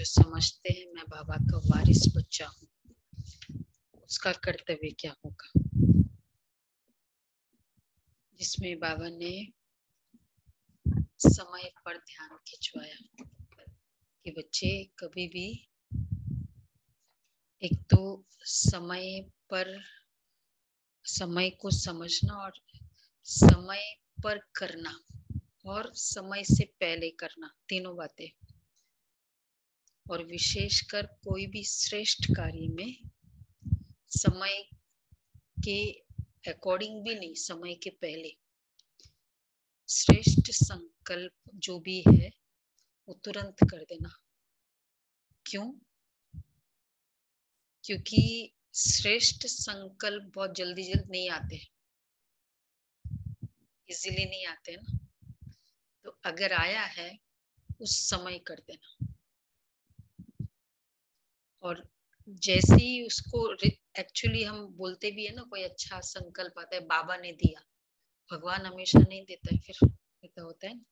जो समझते हैं मैं बाबा का वारिस बच्चा हूँ, उसका कर्तव्य क्या होगा, जिसमें बाबा ने समय पर ध्यान खिंचवाया कि बच्चे कभी भी एक तो समय पर समय को समझना और समय पर करना और समय से पहले करना, तीनों बातें। और विशेषकर कोई भी श्रेष्ठ कार्य में समय के अकॉर्डिंग भी नहीं, समय के पहले श्रेष्ठ संकल्प जो भी है वो तुरंत कर देना। क्यों? क्योंकि श्रेष्ठ संकल्प बहुत जल्दी नहीं आते, इजीली नहीं आते ना। तो अगर आया है उस समय कर देना। और जैसे ही उसको एक्चुअली हम बोलते भी है ना, कोई अच्छा संकल्प आता है, बाबा ने दिया, भगवान हमेशा नहीं देता है। फिर ऐसा होता है ना,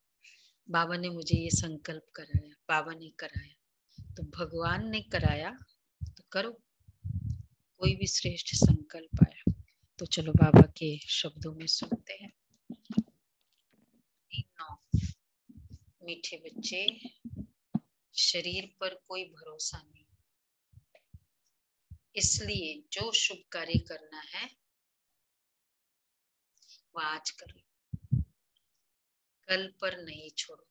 बाबा ने मुझे ये संकल्प कराया, बाबा ने कराया, तो भगवान ने कराया तो करो। कोई भी श्रेष्ठ संकल्प आया तो चलो बाबा के शब्दों में सुनते हैं। मीठे बच्चे, शरीर पर कोई भरोसा नहीं, इसलिए जो शुभ कार्य करना है वह आज करो, कल पर नहीं छोड़ो।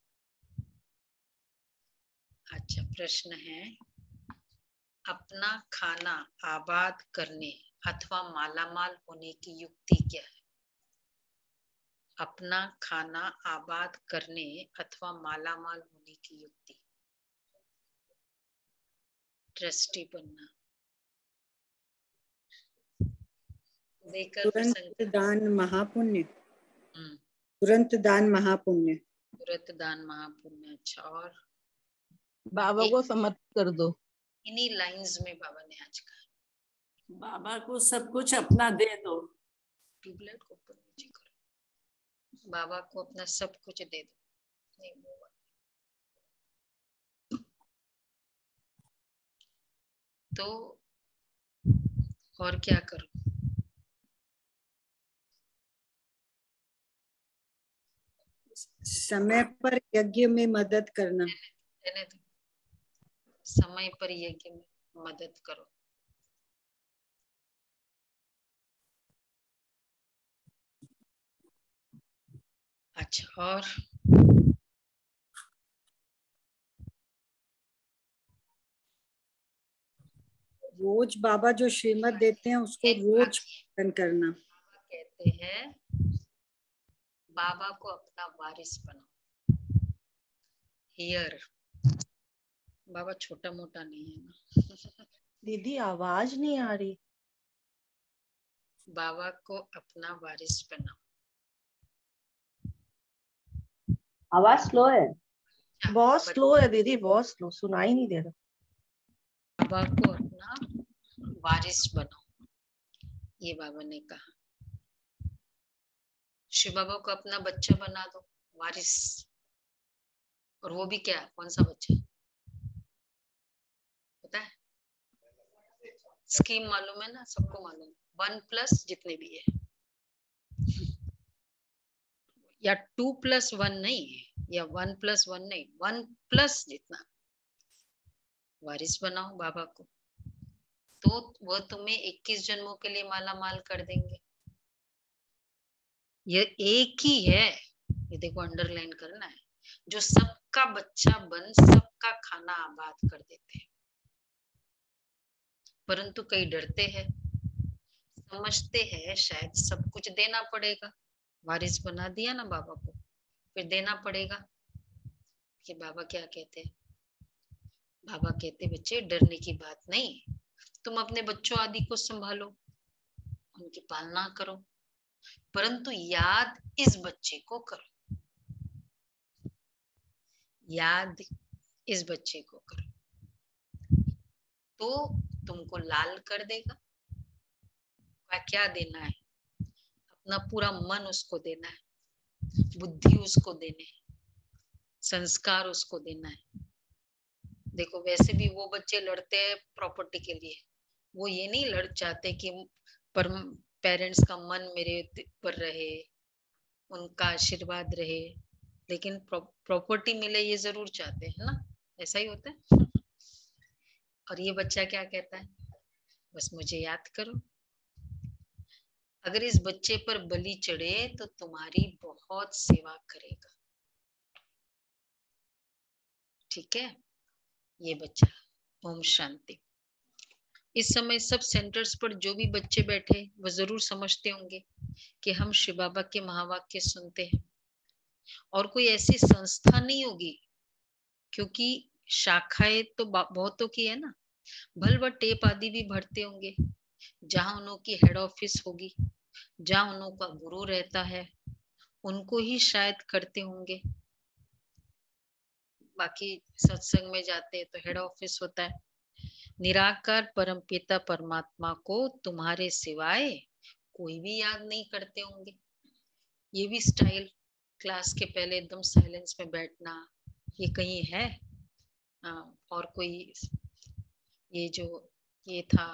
अच्छा, प्रश्न है, अपना खाना आबाद करने अथवा मालामाल होने की युक्ति क्या है? अपना खाना आबाद करने अथवा मालामाल होने की युक्ति, ट्रस्टी बनना, देकर तुरंत दान महापुण्य। हम्म, तुरंत दान महापुण्य। तुरंत दान महापुण्य। अच्छा, और बाबा को समर्पित कर दो। इन्हीं लाइंस में बाबा ने आज कहा, बाबा को सब कुछ अपना दे दो। ट्यूबलाइट को ऊपर नीचे करो, बाबा को अपना सब कुछ दे दो। नहीं होगा तो और क्या करो? समय पर यज्ञ में मदद करना। तो समय पर यज्ञ में मदद करो। अच्छा, और रोज बाबा जो श्रीमत देते हैं उसको रोज पालन करना। कहते हैं बाबा को अपना वारिस बनाओ। हियर बाबा छोटा मोटा नहीं है ना। दीदी आवाज नहीं आ रही। बाबा को अपना वारिस बनाओ। आवाज स्लो है, बहुत स्लो है दीदी, बहुत स्लो, सुनाई नहीं दे रहा। बाबा को अपना वारिस बनाओ, ये बाबा ने कहा। शिव बाबा को अपना बच्चा बना दो, वारिस। और वो भी क्या, कौन सा बच्चा पता है? स्कीम मालूम है ना, सबको मालूम है। 1+ जितने भी है, या 2+1 नहीं, या 1+1 नहीं, 1+ जितना वारिस बनाओ बाबा को, तो वह तुम्हें 21 जन्मों के लिए माला माल कर देंगे। ये एक ही है, ये देखो अंडरलाइन करना है, जो सबका बच्चा बन सबका खाना आबाद कर देते हैं। परंतु कई डरते हैं, समझते हैं शायद सब कुछ देना पड़ेगा। वारिस बना दिया ना बाबा को, फिर देना पड़ेगा। कि बाबा क्या कहते हैं? बाबा कहते बच्चे डरने की बात नहीं, तुम अपने बच्चों आदि को संभालो, उनकी पालना करो, परंतु याद इस बच्चे को करो, याद इस बच्चे को करो, तो तुमको लाल कर देगा। क्या देना है? अपना पूरा मन उसको देना है, बुद्धि उसको देने है, संस्कार उसको देना है। देखो वैसे भी वो बच्चे लड़ते हैं प्रॉपर्टी के लिए, वो ये नहीं लड़ चाहते कि पर पेरेंट्स का मन मेरे पर रहे, उनका आशीर्वाद रहे, लेकिन प्रॉपर्टी मिले ये जरूर चाहते हैं ना, ऐसा ही होता है। और ये बच्चा क्या कहता है, बस मुझे याद करो। अगर इस बच्चे पर बलि चढ़े तो तुम्हारी बहुत सेवा करेगा। ठीक है, ये बच्चा। ओम शांति। इस समय सब सेंटर्स पर जो भी बच्चे बैठे वो जरूर समझते होंगे कि हम शिव बाबा के महावाक्य सुनते हैं, और कोई ऐसी संस्था नहीं होगी, क्योंकि शाखाएं तो बहुतों की है ना, भल व टेप आदि भी भरते होंगे, जहां उनकी हेड ऑफिस होगी, जहां उनका गुरु रहता है, उनको ही शायद करते होंगे। बाकी सत्संग में जाते हैं तो हेड ऑफिस होता है। निराकार परमपिता परमात्मा को तुम्हारे सिवाय कोई भी याद नहीं करते होंगे। ये भी स्टाइल, क्लास के पहले एकदम साइलेंस में बैठना, ये कहीं है? और कोई ये जो ये था,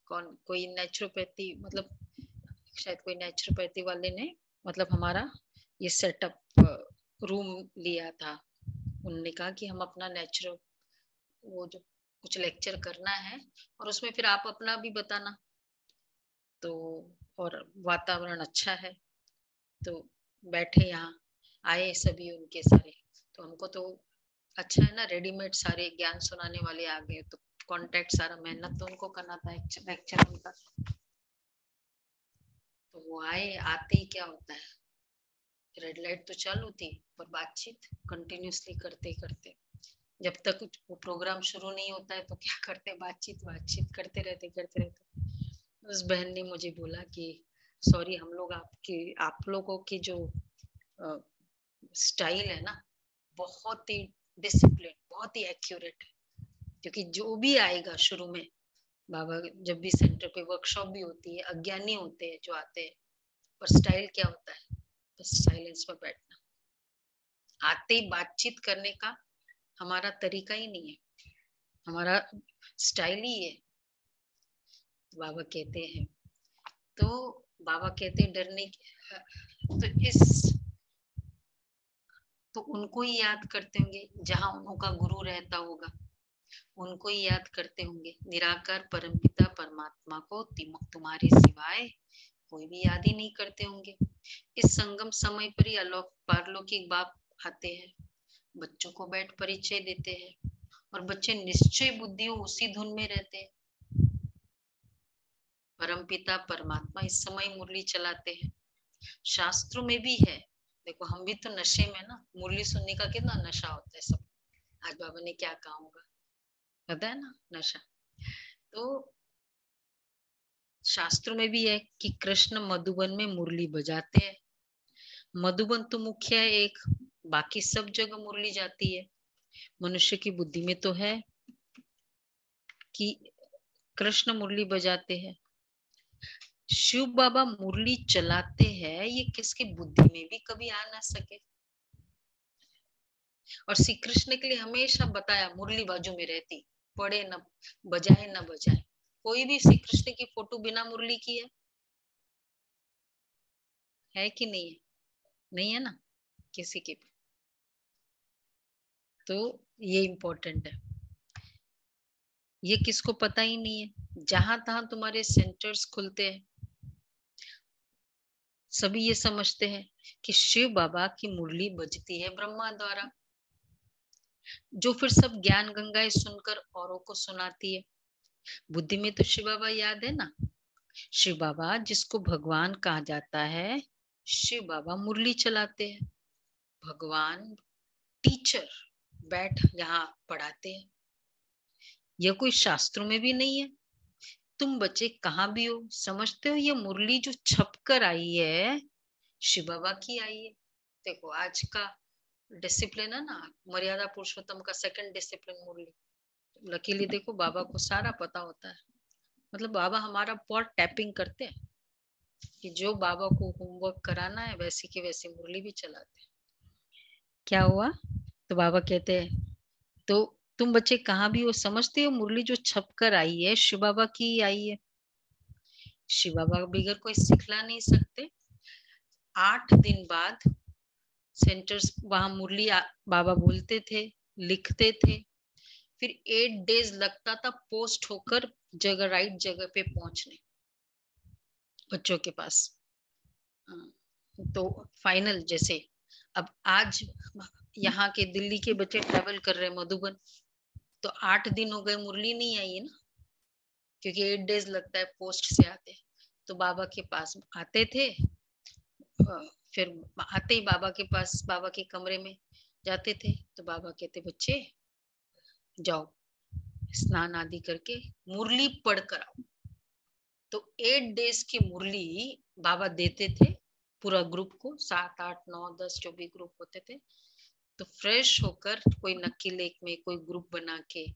कौन, कोई नेचुरोपैथी, मतलब शायद कोई नेचुरोपैथी वाले ने मतलब हमारा ये सेटअप रूम लिया था। उन्होंने कहा कि हम अपना नेचुरो वो जो कुछ लेक्चर करना है, और उसमें फिर आप अपना भी बताना। तो और वातावरण अच्छा है, तो बैठे यहाँ आए सभी उनके सारे, तो हमको तो अच्छा है ना, रेडीमेड सारे ज्ञान सुनाने वाले आ गए, तो कांटेक्ट सारा मेहनत तो उनको करना था लेक्चर उनका। तो वो आए, आते ही क्या होता है, रेड लाइट तो चालू थी पर बातचीत कंटिन्यूसली करते करते, जब तक वो प्रोग्राम शुरू नहीं होता है तो क्या करते, बातचीत करते रहते। उस बहन ने मुझे बोला कि सॉरी, हम लोग आप लोगों की जो स्टाइल है ना, बहुत ही डिसिप्लिन, बहुत ही एक्यूरेट है, क्योंकि जो भी आएगा शुरू में, बाबा जब भी सेंटर पे वर्कशॉप भी होती है, अज्ञानी होते हैं जो आते हैं, पर स्टाइल क्या होता है, बस साइलेंस में बैठना, आते ही बातचीत करने का हमारा तरीका ही नहीं है, हमारा स्टाइल ही है। बाबा कहते हैं, तो बाबा कहते हैं डरने तो तो उनको ही याद करते होंगे जहां उनका गुरु रहता होगा, उनको ही याद करते होंगे। निराकार परमपिता परमात्मा को तुम्हारे सिवाय कोई भी याद ही नहीं करते होंगे। इस संगम समय पर ही पारलौकिक बाप आते हैं, बच्चों को बैठ परिचय देते हैं, और बच्चे निश्चय बुद्धि उसी धुन में रहते हैं। परमपिता परमात्मा इस समय मुरली चलाते हैं, शास्त्रों में भी है। देखो हम भी तो नशे में ना, मुरली सुनने का कितना नशा होता है सब। आज बाबा ने क्या कहा होगा, पता है ना, नशा। तो शास्त्रों में भी है कि कृष्ण मधुबन में मुरली बजाते हैं। मधुबन तो मुख्य है एक, बाकी सब जगह मुरली जाती है। मनुष्य की बुद्धि में तो है कि कृष्ण मुरली बजाते हैं, शिव बाबा मुरली चलाते हैं, ये किसकी बुद्धि में भी कभी आ ना सके। और श्री कृष्ण के लिए हमेशा बताया मुरली बाजू में रहती, पढ़े न बजाए न बजाए। कोई भी श्री कृष्ण की फोटो बिना मुरली की है कि नहीं है? नहीं है ना किसी की भी। तो ये इम्पोर्टेंट है, ये किसको पता ही नहीं है। जहां तहां तुम्हारे सेंटर्स खुलते हैं, सभी ये समझते हैं कि शिव बाबा की मुरली बजती है ब्रह्मा द्वारा, जो फिर सब ज्ञान गंगाएं सुनकर औरों को सुनाती है। बुद्धि में तो शिव बाबा याद है ना, शिव बाबा जिसको भगवान कहा जाता है, शिव बाबा मुरली चलाते हैं। भगवान टीचर बैठ यहाँ पढ़ाते हैं, यह कोई शास्त्रों में भी नहीं है। तुम बच्चे कहाँ भी हो, समझते हो ये मुरली जो छप कर आई है, शिव बाबा की आई है। देखो आज का डिसिप्लिन है ना, मर्यादा पुरुषोत्तम का सेकंड डिसिप्लिन मुरली। लकीली देखो बाबा को सारा पता होता है, मतलब बाबा हमारा बहुत टैपिंग करते हैं कि जो बाबा को होमवर्क कराना है वैसी की वैसी मुरली भी चलाते हैं। क्या हुआ, तो बाबा कहते हैं तो तुम बच्चे कहाँ भी हो, समझते हो मुरली जो छप कर आई है शिव बाबा की आई है। शिव बाबा बगैर कोई सिखला नहीं सकते। 8 दिन बाद सेंटर्स वहां मुरली बाबा बोलते थे, लिखते थे, फिर 8 डेज लगता था पोस्ट होकर जगह राइट जगह पे पहुंचने बच्चों के पास। तो फाइनल जैसे अब आज यहाँ के दिल्ली के बच्चे ट्रेवल कर रहे हैं मधुबन, तो 8 दिन हो गए मुरली नहीं आई है ना, क्योंकि 8 डेज लगता है पोस्ट से आते। तो बाबा के पास आते थे, फिर आते ही बाबा के पास, बाबा के कमरे में जाते थे, तो बाबा कहते बच्चे जाओ स्नान आदि करके मुरली पढ़ कर आओ। तो 8 डेज की मुरली बाबा देते थे पूरा ग्रुप को, 7, 8, 9, 10 जो भी ग्रुप होते थे। तो फ्रेश होकर कोई नक्की लेक में कोई ग्रुप बना के,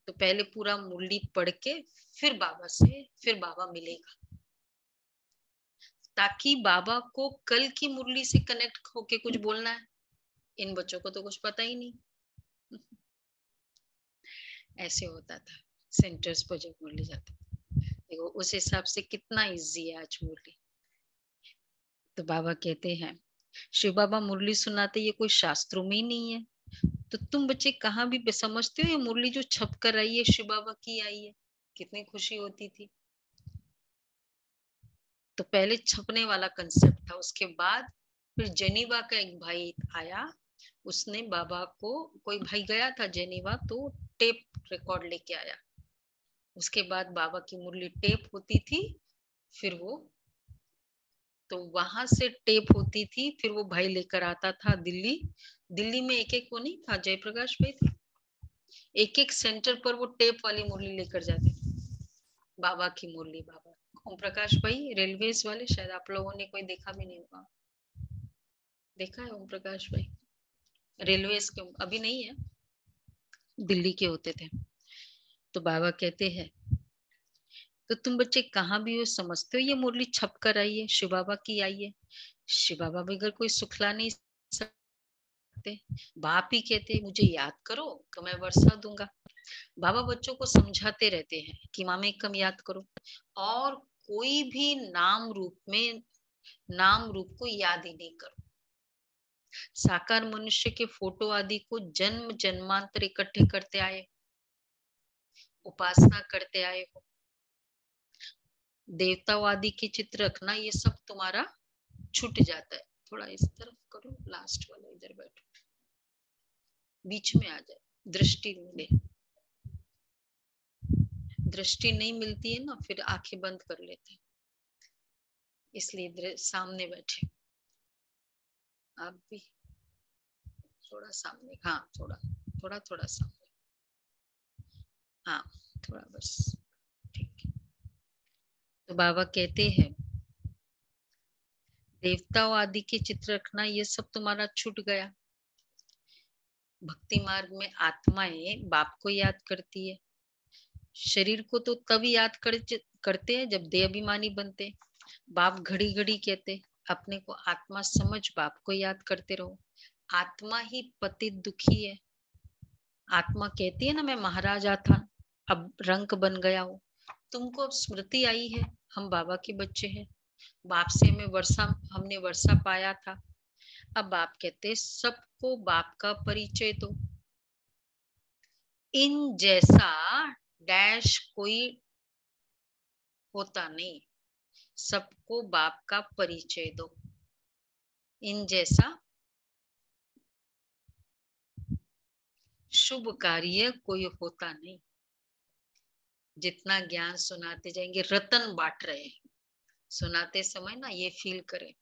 तो पहले पूरा मुरली पढ़ के फिर बाबा मिलेगा, ताकि बाबा को कल की मुरली से कनेक्ट होके कुछ बोलना है। इन बच्चों को तो कुछ पता ही नहीं। ऐसे होता था सेंटर्स पर जब मुरली जाती। देखो उस हिसाब से कितना इजी है आज मुरली। तो बाबा कहते हैं शिव बाबा मुरली सुनाते, ये कोई शास्त्रों में ही नहीं है। तो तुम बच्चे कहाँ भी समझते हो ये मुरली जो छप कर आई है शिव बाबा की आई है। कितनी खुशी होती थी। तो पहले छपने वाला कंसेप्ट था, उसके बाद फिर जेनीवा का एक भाई आया, उसने बाबा को, कोई भाई गया था जेनीवा, तो टेप रिकॉर्ड लेके आया। उसके बाद बाबा की मुरली टेप होती थी, फिर वो, तो वहां से टेप होती थी, फिर वो भाई लेकर आता था दिल्ली में एक वो नहीं था, जयप्रकाश भाई थे, एक सेंटर पर वो टेप वाली मुरली लेकर जाते थे बाबा की मुरली। बाबा ओम प्रकाश भाई रेलवेज वाले, शायद आप लोगों ने कोई देखा भी नहीं होगा। देखा है ओम प्रकाश भाई? रेलवेज के अभी नहीं है, दिल्ली के होते थे। तो बाबा कहते हैं तो तुम बच्चे कहाँ भी हो, समझते हो ये मुरली छप कर आई है शिव बाबा की आई है। शिव बाबा बगैर कोई सुखला नहीं सकते। बाप ही कहते मुझे याद करो तो मैं वर्षा दूंगा। बाबा बच्चों को समझाते रहते हैं कि मामे कम याद करो, और कोई भी नाम रूप को याद ही नहीं करो। साकार मनुष्य के फोटो आदि को जन्म जन्मांतर इकट्ठे करते आए, उपासना करते आए हो। देवताओं आदि के चित्र रखना, ये सब तुम्हारा छूट जाता है। थोड़ा इस तरफ करो, लास्ट वाला इधर बैठो, बीच में आ जाए, दृष्टि मिले। दृष्टि नहीं मिलती है ना, फिर आंखें बंद कर लेते, इसलिए सामने बैठे। आप भी थोड़ा सामने, हाँ थोड़ा सामने, हाँ थोड़ा बस, ठीक है। तो बाबा कहते हैं देवताओं आदि के चित्र रखना, ये सब तुम्हारा छूट गया। भक्ति मार्ग में आत्माएं बाप को याद करती है। शरीर को तो तब याद करते हैं जब देह अभिमानी बनते। बाप घड़ी घड़ी कहते अपने को आत्मा समझ, बाप को याद करते रहो। आत्मा ही पतित दुखी है। आत्मा कहती है ना मैं महाराजा था, अब रंक बन गया हूँ। तुमको अब स्मृति आई है, हम बाबा के बच्चे हैं, बाप से हमने वर्षा पाया था। अब बाप कहते सबको बाप का परिचय दो। इन जैसा डैश कोई होता नहीं, सबको बाप का परिचय दो। इन जैसा शुभ कार्य कोई होता नहीं। जितना ज्ञान सुनाते जाएंगे, रतन बांट रहे हैं सुनाते समय ना, ये फील करें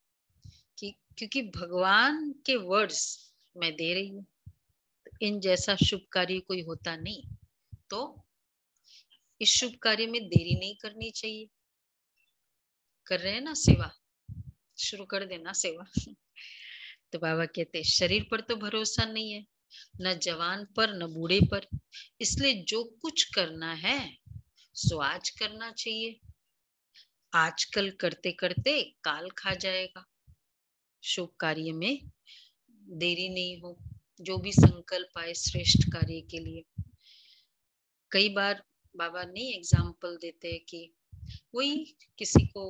कि क्योंकि भगवान के वर्ड्स मैं दे रही हूँ। इन जैसा शुभ कार्य कोई होता नहीं, तो इस शुभ कार्य में देरी नहीं करनी चाहिए। कर रहे हैं ना सेवा, शुरू कर देना सेवा। तो बाबा कहते शरीर पर तो भरोसा नहीं है, न जवान पर न बूढ़े पर, इसलिए जो कुछ करना है सो आज करना चाहिए। आजकल करते करते काल खा जाएगा। शुभ कार्य में देरी नहीं हो, जो भी संकल्प आए श्रेष्ठ कार्य के लिए कई बार बाबा नहीं एग्जाम्पल देते हैं कि वही किसी को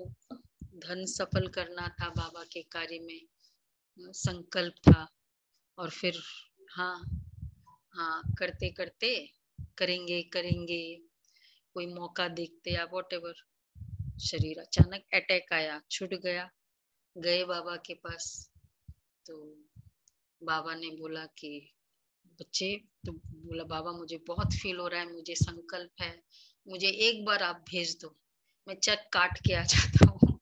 धन सफल करना था, बाबा के कार्य में संकल्प था, और फिर हाँ हाँ करते करते करेंगे करेंगे, कोई मौका देखते या वॉटेवर, शरीर अचानक अटैक आया, छूट गया, गए बाबा के पास। तो बाबा ने बोला कि बच्चे, तो बोला बाबा मुझे बहुत फील हो रहा है, मुझे संकल्प है, मुझे एक बार आप भेज दो, मैं चेक काट के आ जाता हूँ।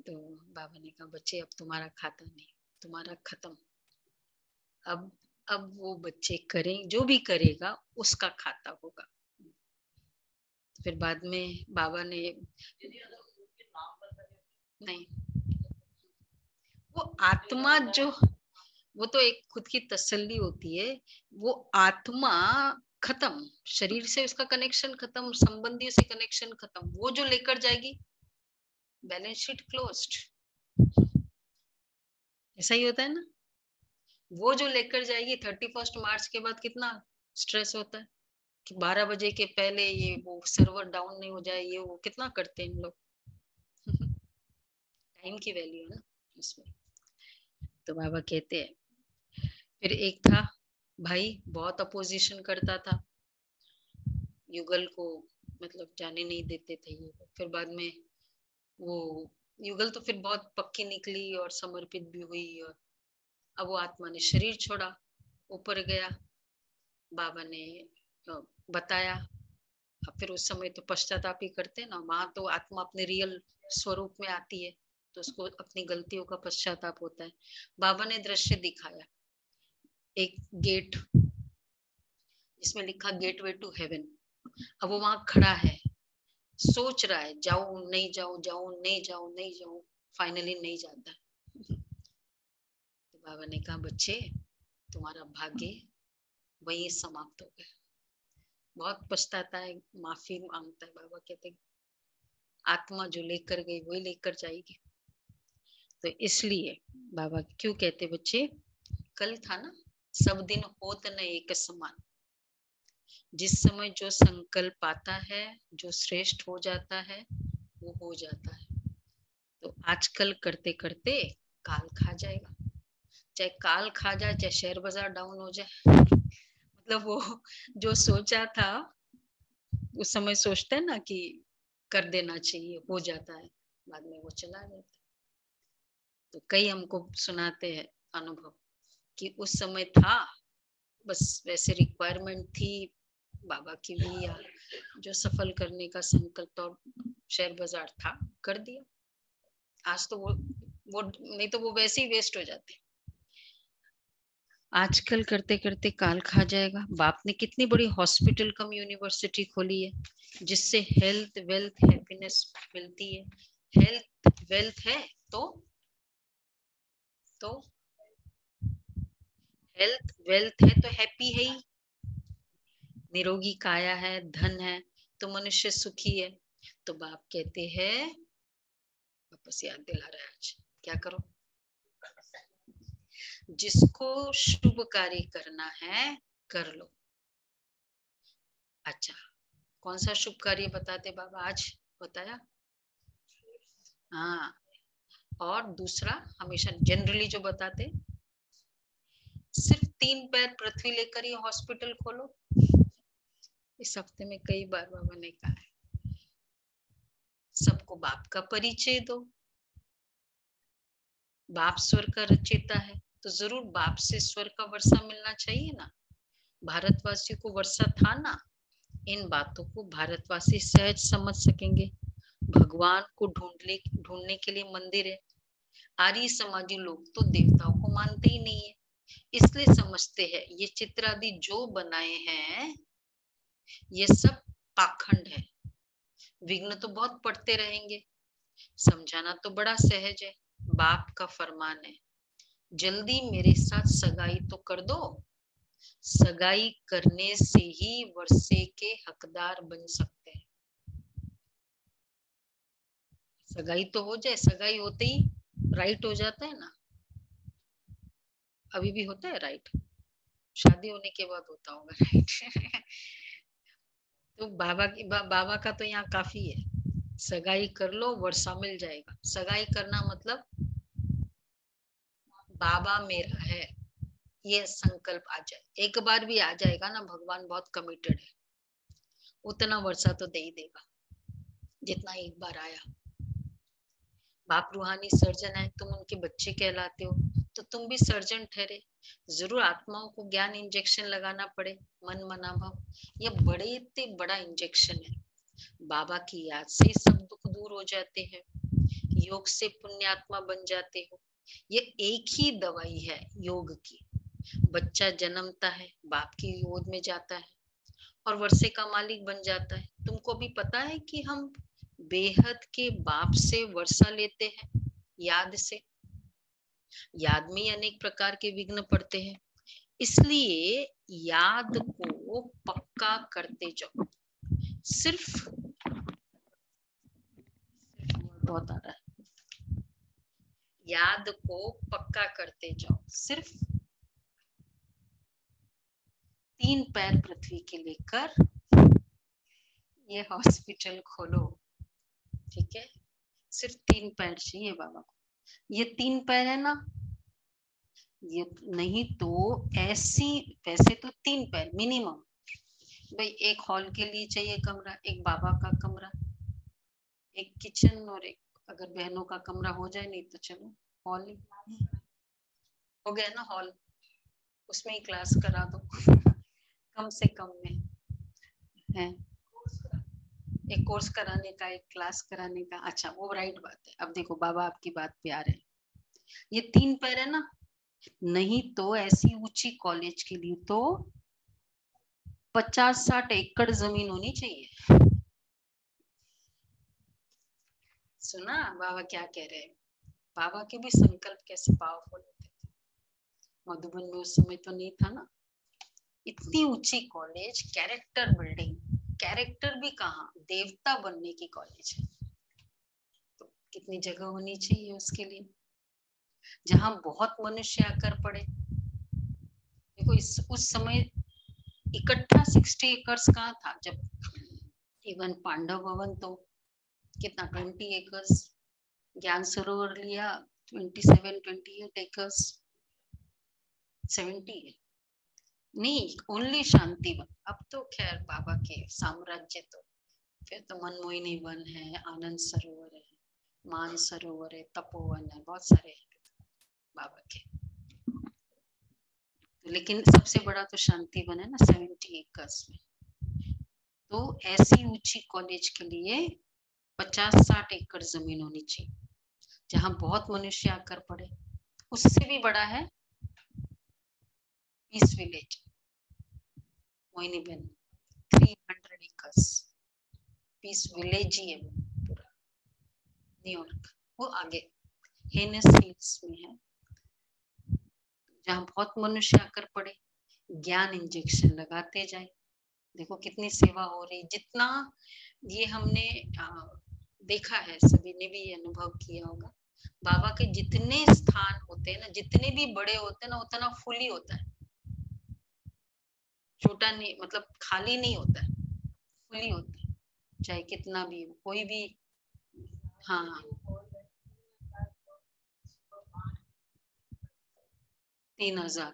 तो बाबा ने कहा बच्चे अब तुम्हारा खाता नहीं, तुम्हारा खत्म। अब वो बच्चे करें, जो भी करेगा उसका खाता होगा। फिर बाद में बाबा ने नहीं, वो आत्मा जो, वो तो एक खुद की तसल्ली होती है, वो आत्मा खत्म, शरीर से उसका कनेक्शन खत्म, संबंधियों से कनेक्शन खत्म, वो जो लेकर जाएगी बैलेंस शीट क्लोज्ड। ऐसा ही होता है ना, वो जो लेकर जाएगी 31 मार्च के बाद कितना स्ट्रेस होता है कि 12 बजे के पहले ये वो सर्वर डाउन नहीं हो जाए, ये वो कितना करते हैं इन लोग। टाइम की वैल्यू है ना उसमें। तो बाबा कहते हैं फिर एक था भाई, बहुत अपोजिशन करता था, युगल को मतलब जाने नहीं देते थे ये। फिर बाद में वो युगल तो फिर बहुत पक्की निकली और समर्पित भी हुई, और अब वो आत्मा ने शरीर छोड़ा, ऊपर गया, बाबा ने बताया। अब फिर उस समय तो पश्चाताप ही करते ना, वहां तो आत्मा अपने रियल स्वरूप में आती है, तो उसको अपनी गलतियों का पश्चाताप होता है। बाबा ने दृश्य दिखाया, एक गेट जिसमें लिखा गेटवे टू हेवन। अब वो वहां खड़ा है, सोच रहा है जाऊं नहीं जाऊं, जाऊं नहीं जाऊं, नहीं जाऊं, फाइनली नहीं जाता। तो बाबा ने कहा बच्चे तुम्हारा भाग्य वही समाप्त हो गया। बहुत पछताता है, माफी मांगता है। बाबा कहते आत्मा जो लेकर गई वही लेकर जाएगी। तो इसलिए बाबा क्यों कहते बच्चे, कल था ना, सब दिन होत न एक समान। जिस समय जो संकल्प आता है, जो श्रेष्ठ हो जाता है, वो हो जाता है। तो आजकल करते करते काल खा जाएगा, चाहे काल खा जाए, चाहे शेयर बाजार डाउन हो जाए। मतलब वो जो सोचा था उस समय, सोचते हैं ना कि कर देना चाहिए, हो जाता है, बाद में वो चला जाता है। तो कई हमको सुनाते हैं अनुभव कि उस समय था, बस वैसे रिक्वायरमेंट थी बाबा की भी, या जो सफल करने का संकल्प और शेयर बाजार था, कर दिया। आज तो वो नहीं तो वो वैसे ही वेस्ट हो जाते। आजकल करते करते काल खा जाएगा। बाप ने कितनी बड़ी हॉस्पिटल कम यूनिवर्सिटी खोली है, जिससे हेल्थ वेल्थ हैप्पीनेस मिलती है। हेल्थ वेल्थ है तो हेल्थ वेल्थ है तो हैप्पी है ही, निरोगी काया है, धन है तो मनुष्य सुखी है। तो बाप कहते हैं, वापस याद दिला रहा है आज, क्या करो, जिसको शुभ कार्य करना है कर लो। अच्छा, कौन सा शुभ कार्य बताते बाबा आज बताया? हाँ, और दूसरा हमेशा जनरली जो बताते, सिर्फ 3 पैर पृथ्वी लेकर ही हॉस्पिटल खोलो। इस हफ्ते में कई बार बाबा ने कहा है, सबको बाप का परिचय दो। बाप स्वर का रचयिता है, तो जरूर बाप से स्वर का वर्षा मिलना चाहिए ना। भारतवासियों को वर्षा था ना। इन बातों को भारतवासी सहज समझ सकेंगे। भगवान को ढूंढने के लिए मंदिर है। आर्य समाजी लोग तो देवताओं को मानते ही नहीं है, इसलिए समझते हैं ये चित्र आदि जो बनाए हैं ये सब पाखंड है। विघ्न तो बहुत पड़ते रहेंगे, समझाना तो बड़ा सहज है। बाप का फरमान है, जल्दी मेरे साथ सगाई तो कर दो। सगाई करने से ही वर्षे के हकदार बन सकते हैं। सगाई तो हो जाए, सगाई होते ही राइट हो जाता है ना। अभी भी होता है राइट, शादी होने के बाद होता होगा राइट। तो बाबा का तो यहाँ काफी है, सगाई कर लो वर्षा मिल जाएगा। सगाई करना मतलब बाबा मेरा है, ये संकल्प आ जाए। एक बार भी आ जाएगा ना, भगवान बहुत कमिटेड है, उतना वर्षा तो दे ही देगा जितना एक बार आया। बाप रूहानी सर्जन है, तुम उनके बच्चे कहलाते हो, तो तुम भी सर्जन ठहरे। जरूर आत्माओं को ज्ञान इंजेक्शन लगाना पड़े, मन मना भाव, ये बड़े बड़ा इंजेक्शन है। बाबा की याद से सब दुख दूर हो जाते हैं, योग से पुण्यात्मा बन जाते हो। ये एक ही दवाई है योग की। बच्चा जन्मता है, बाप की गोद में जाता है और वर्षे का मालिक बन जाता है। तुमको भी पता है कि हम बेहद के बाप से वर्षा लेते हैं, याद से। याद में अनेक प्रकार के विघ्न पड़ते हैं, इसलिए याद को पक्का करते जाओ। सिर्फ बहुत आ रहा है, याद को पक्का करते जाओ। सिर्फ 3 पैर पृथ्वी के लेकर ये हॉस्पिटल खोलो, ठीक है। सिर्फ 3 पैर चाहिए बाबा को। ये 3 पैर है ना, ये नहीं तो ऐसी, वैसे तो 3 पैर मिनिमम भाई। एक हॉल के लिए चाहिए कमरा, एक बाबा का कमरा, एक किचन, और एक अगर बहनों का कमरा हो जाए, नहीं तो चलो हॉल ही हो गया ना। हॉल उसमें ही क्लास करा दो कम से कम में है। एक कोर्स कराने का, एक क्लास कराने का। अच्छा वो राइट बात है। अब देखो बाबा आपकी बात पे आ रहे हैं। ये 3 पैर है ना, नहीं तो ऐसी ऊंची कॉलेज के लिए तो 50-60 एकड़ जमीन होनी चाहिए। सुना बाबा क्या कह रहे हैं? बाबा के भी संकल्प कैसे पावरफुल होते थे। मधुबन में उस समय तो नहीं था ना इतनी ऊंची कॉलेज, कैरेक्टर बिल्डिंग। कैरेक्टर भी कहाँ, देवता बनने की कॉलेज है, तो कितनी जगह होनी चाहिए उसके लिए, जहां बहुत मनुष्य आकर पड़े। देखो उस समय इकट्ठा 60 एकर्स कहाँ था, जब इवन पांडव भवन तो कितना 20 एकर्स, ज्ञान सरोवर लिया 27-28 एकर्स, 70 नहीं, ओनली शांतिवन। अब तो खैर बाबा के साम्राज्य, तो फिर तो मनमोहिनी वन है, आनंद सरोवर है, मान सरोवर है, तपोवन है, बहुत सारे हैं बाबा के। लेकिन सबसे बड़ा तो शांतिवन है ना, 70 एकर्स में। तो ऐसी ऊंची कॉलेज के लिए 50-60 एकड़ जमीन होनी चाहिए, जहां बहुत मनुष्य आकर पड़े। उससे भी बड़ा है पीस विलेज, मोहिनी बहन, 300 एकर्स पीस विलेज ही है वो पूरा, न्यूयॉर्क। वो आगे हेनेस हिल्स में है, जहां बहुत मनुष्य आकर पड़े, ज्ञान इंजेक्शन लगाते जाए। देखो कितनी सेवा हो रही। जितना ये हमने देखा है, सभी ने भी अनुभव किया होगा, बाबा के जितने स्थान होते हैं ना, जितने भी बड़े होते हैं ना, उतना फुल ही होता है, छोटा नहीं, मतलब खाली नहीं होता है, फुल ही होता है, चाहे कितना भी हो, कोई भी। हाँ 3000,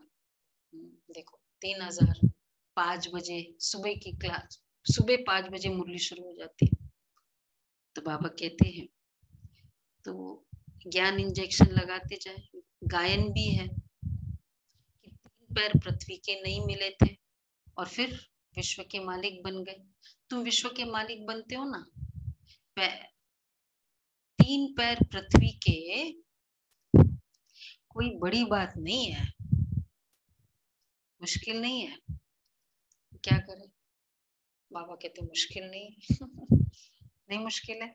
देखो 3000, 5 बजे सुबह की क्लास, सुबह 5 बजे मुरली शुरू हो जाती है। तो बाबा कहते हैं तो ज्ञान इंजेक्शन लगाते जाए। गायन भी है कि 3 पैर पृथ्वी के नहीं मिले थे और फिर विश्व के मालिक बन गए। तुम विश्व के मालिक बनते हो ना, 3 पैर पृथ्वी के कोई बड़ी बात नहीं है, मुश्किल नहीं है। क्या करें, बाबा कहते मुश्किल नहीं नहीं मुश्किल है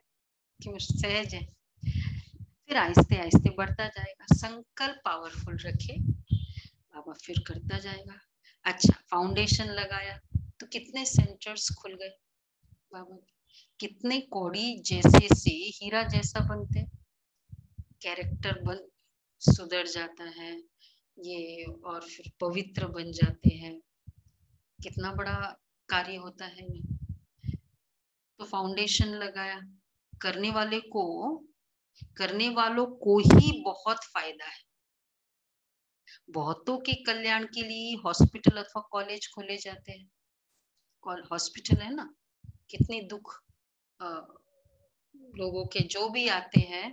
कि सहज है। फिर आहिस्ते आहिस्ते बढ़ता जाएगा। संकल्प पावरफुल रखे, बाबा फिर करता जाएगा। अच्छा फाउंडेशन लगाया तो कितने सेंटर्स खुल गए बाबा, कितने कौड़ी जैसे से हीरा जैसा बनते, कैरेक्टर बन सुधर जाता है ये, और फिर पवित्र बन जाते हैं। कितना बड़ा कार्य होता है ये, तो फाउंडेशन लगाया, करने वालों को ही बहुत फायदा है। बहुतों के कल्याण के लिए हॉस्पिटल अथवा कॉलेज खोले जाते हैं। हॉस्पिटल है ना, कितनी दुख लोगों के जो भी आते हैं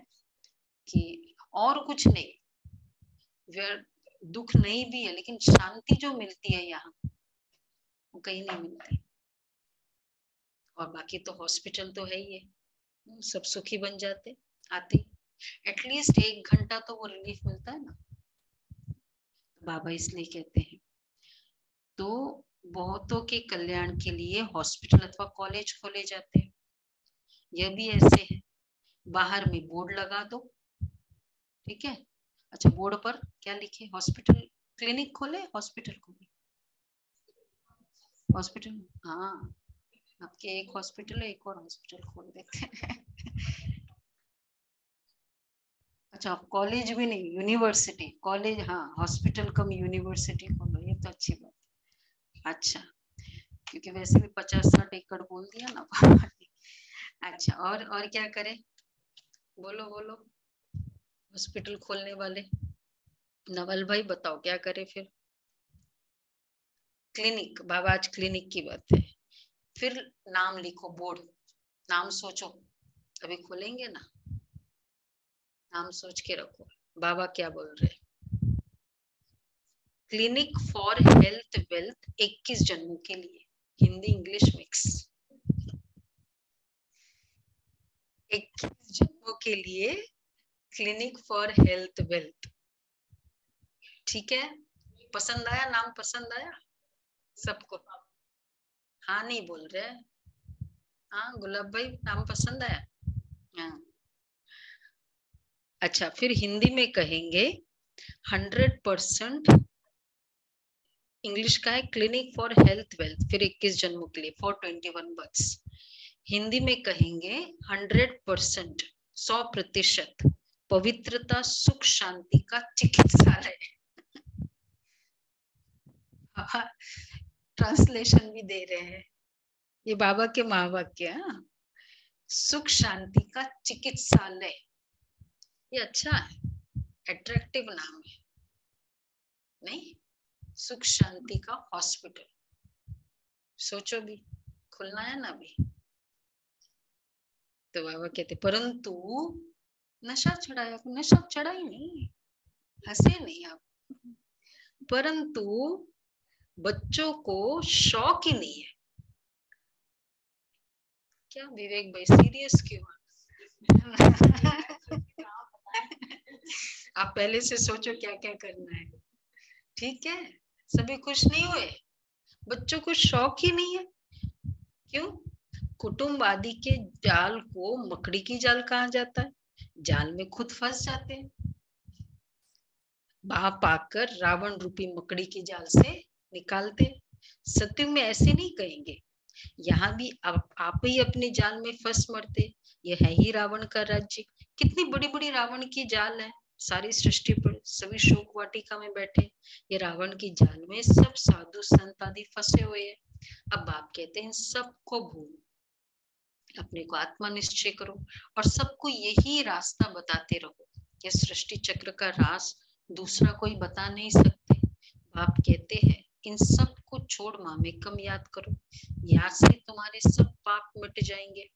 कि और कुछ नहीं, दुख नहीं भी है, लेकिन शांति जो मिलती है यहाँ वो कहीं नहीं मिलती। और बाकी तो हॉस्पिटल तो है ही है, सब सुखी बन जाते आते, एटलीस्ट 1 घंटा तो वो रिलीफ मिलता है ना। बाबा इसलिए कहते हैं तो बहुतों के कल्याण के लिए हॉस्पिटल अथवा कॉलेज खोले जाते हैं। यह भी ऐसे है, बाहर में बोर्ड लगा दो, ठीक है। अच्छा, बोर्ड पर क्या लिखे? हॉस्पिटल, क्लिनिक खोले, हॉस्पिटल खोले, हॉस्पिटल, हाँ आपके एक हॉस्पिटल है, एक और हॉस्पिटल खोल देते हैं। अच्छा, कॉलेज भी नहीं, यूनिवर्सिटी, कॉलेज हाँ, हॉस्पिटल कम यूनिवर्सिटी खोलो, ये तो अच्छी बात है। अच्छा, क्योंकि वैसे भी 50-60 एकड़ बोल दिया ना। अच्छा, और क्या करें? बोलो बोलो, हॉस्पिटल खोलने वाले नवल भाई बताओ क्या करे फिर? क्लिनिक, बाबा आज क्लिनिक की बात है। फिर नाम लिखो, बोर्ड, नाम सोचो, अभी खोलेंगे ना, नाम सोच के रखो। बाबा क्या बोल रहे? क्लिनिक फॉर हेल्थ वेल्थ 21 जन्मों के लिए, हिंदी इंग्लिश मिक्स, 21 जन्मों के लिए क्लिनिक फॉर हेल्थ वेल्थ। ठीक है, पसंद आया? नाम पसंद आया सबको? हाँ नहीं बोल रहे? हाँ गुलाब भाई, नाम पसंद आया? हाँ। अच्छा, फिर हिंदी में कहेंगे 100%, इंग्लिश का है क्लिनिक फॉर हेल्थ वेल्थ, फिर 21 जन्मों के लिए फॉर 21 बर्थ्स। हिंदी में कहेंगे 100%, 100% पवित्रता सुख शांति का चिकित्सालय। ट्रांसलेशन भी दे रहे हैं, ये बाबा के महावाक्य। सुख शांति का चिकित्सालय, ये अच्छा है, अट्रैक्टिव नाम है नहीं? सुख शांति का हॉस्पिटल, सोचो भी, खुलना है ना अभी। तो बाबा कहते परंतु नशा चढ़ाया, नशा चढ़ा ही नहीं, हंसे नहीं आप, परंतु बच्चों को शौक ही नहीं है। क्या विवेक भाई सीरियस क्यों? आप पहले से सोचो क्या क्या करना है, ठीक है। सभी खुश नहीं हुए, बच्चों को शौक ही नहीं है। क्यों? कुटुंब आदि के जाल को मकड़ी की जाल कहा जाता है, जाल में खुद फंस जाते हैं। बाप आकर रावण रूपी मकड़ी की जाल से निकालते। सत्य में ऐसे नहीं कहेंगे, यहाँ भी आप ही अपने जाल में फंस मरते। यह है ही रावण का राज्य। कितनी बड़ी बड़ी रावण की जाल है सारी सृष्टि पर, सभी शोक वाटिका में बैठे, ये रावण की जाल में सब साधु संत आदि फंसे हुए हैं। अब बाप कहते हैं सबको भूलो, अपने को आत्मा निश्चय करो और सबको यही रास्ता बताते रहो। यह सृष्टि चक्र का राज दूसरा कोई बता नहीं सकते। बाप कहते हैं इन सब को छोड़ मामेकम याद करो, याद से तुम्हारे सब पाप मिट जाएंगे।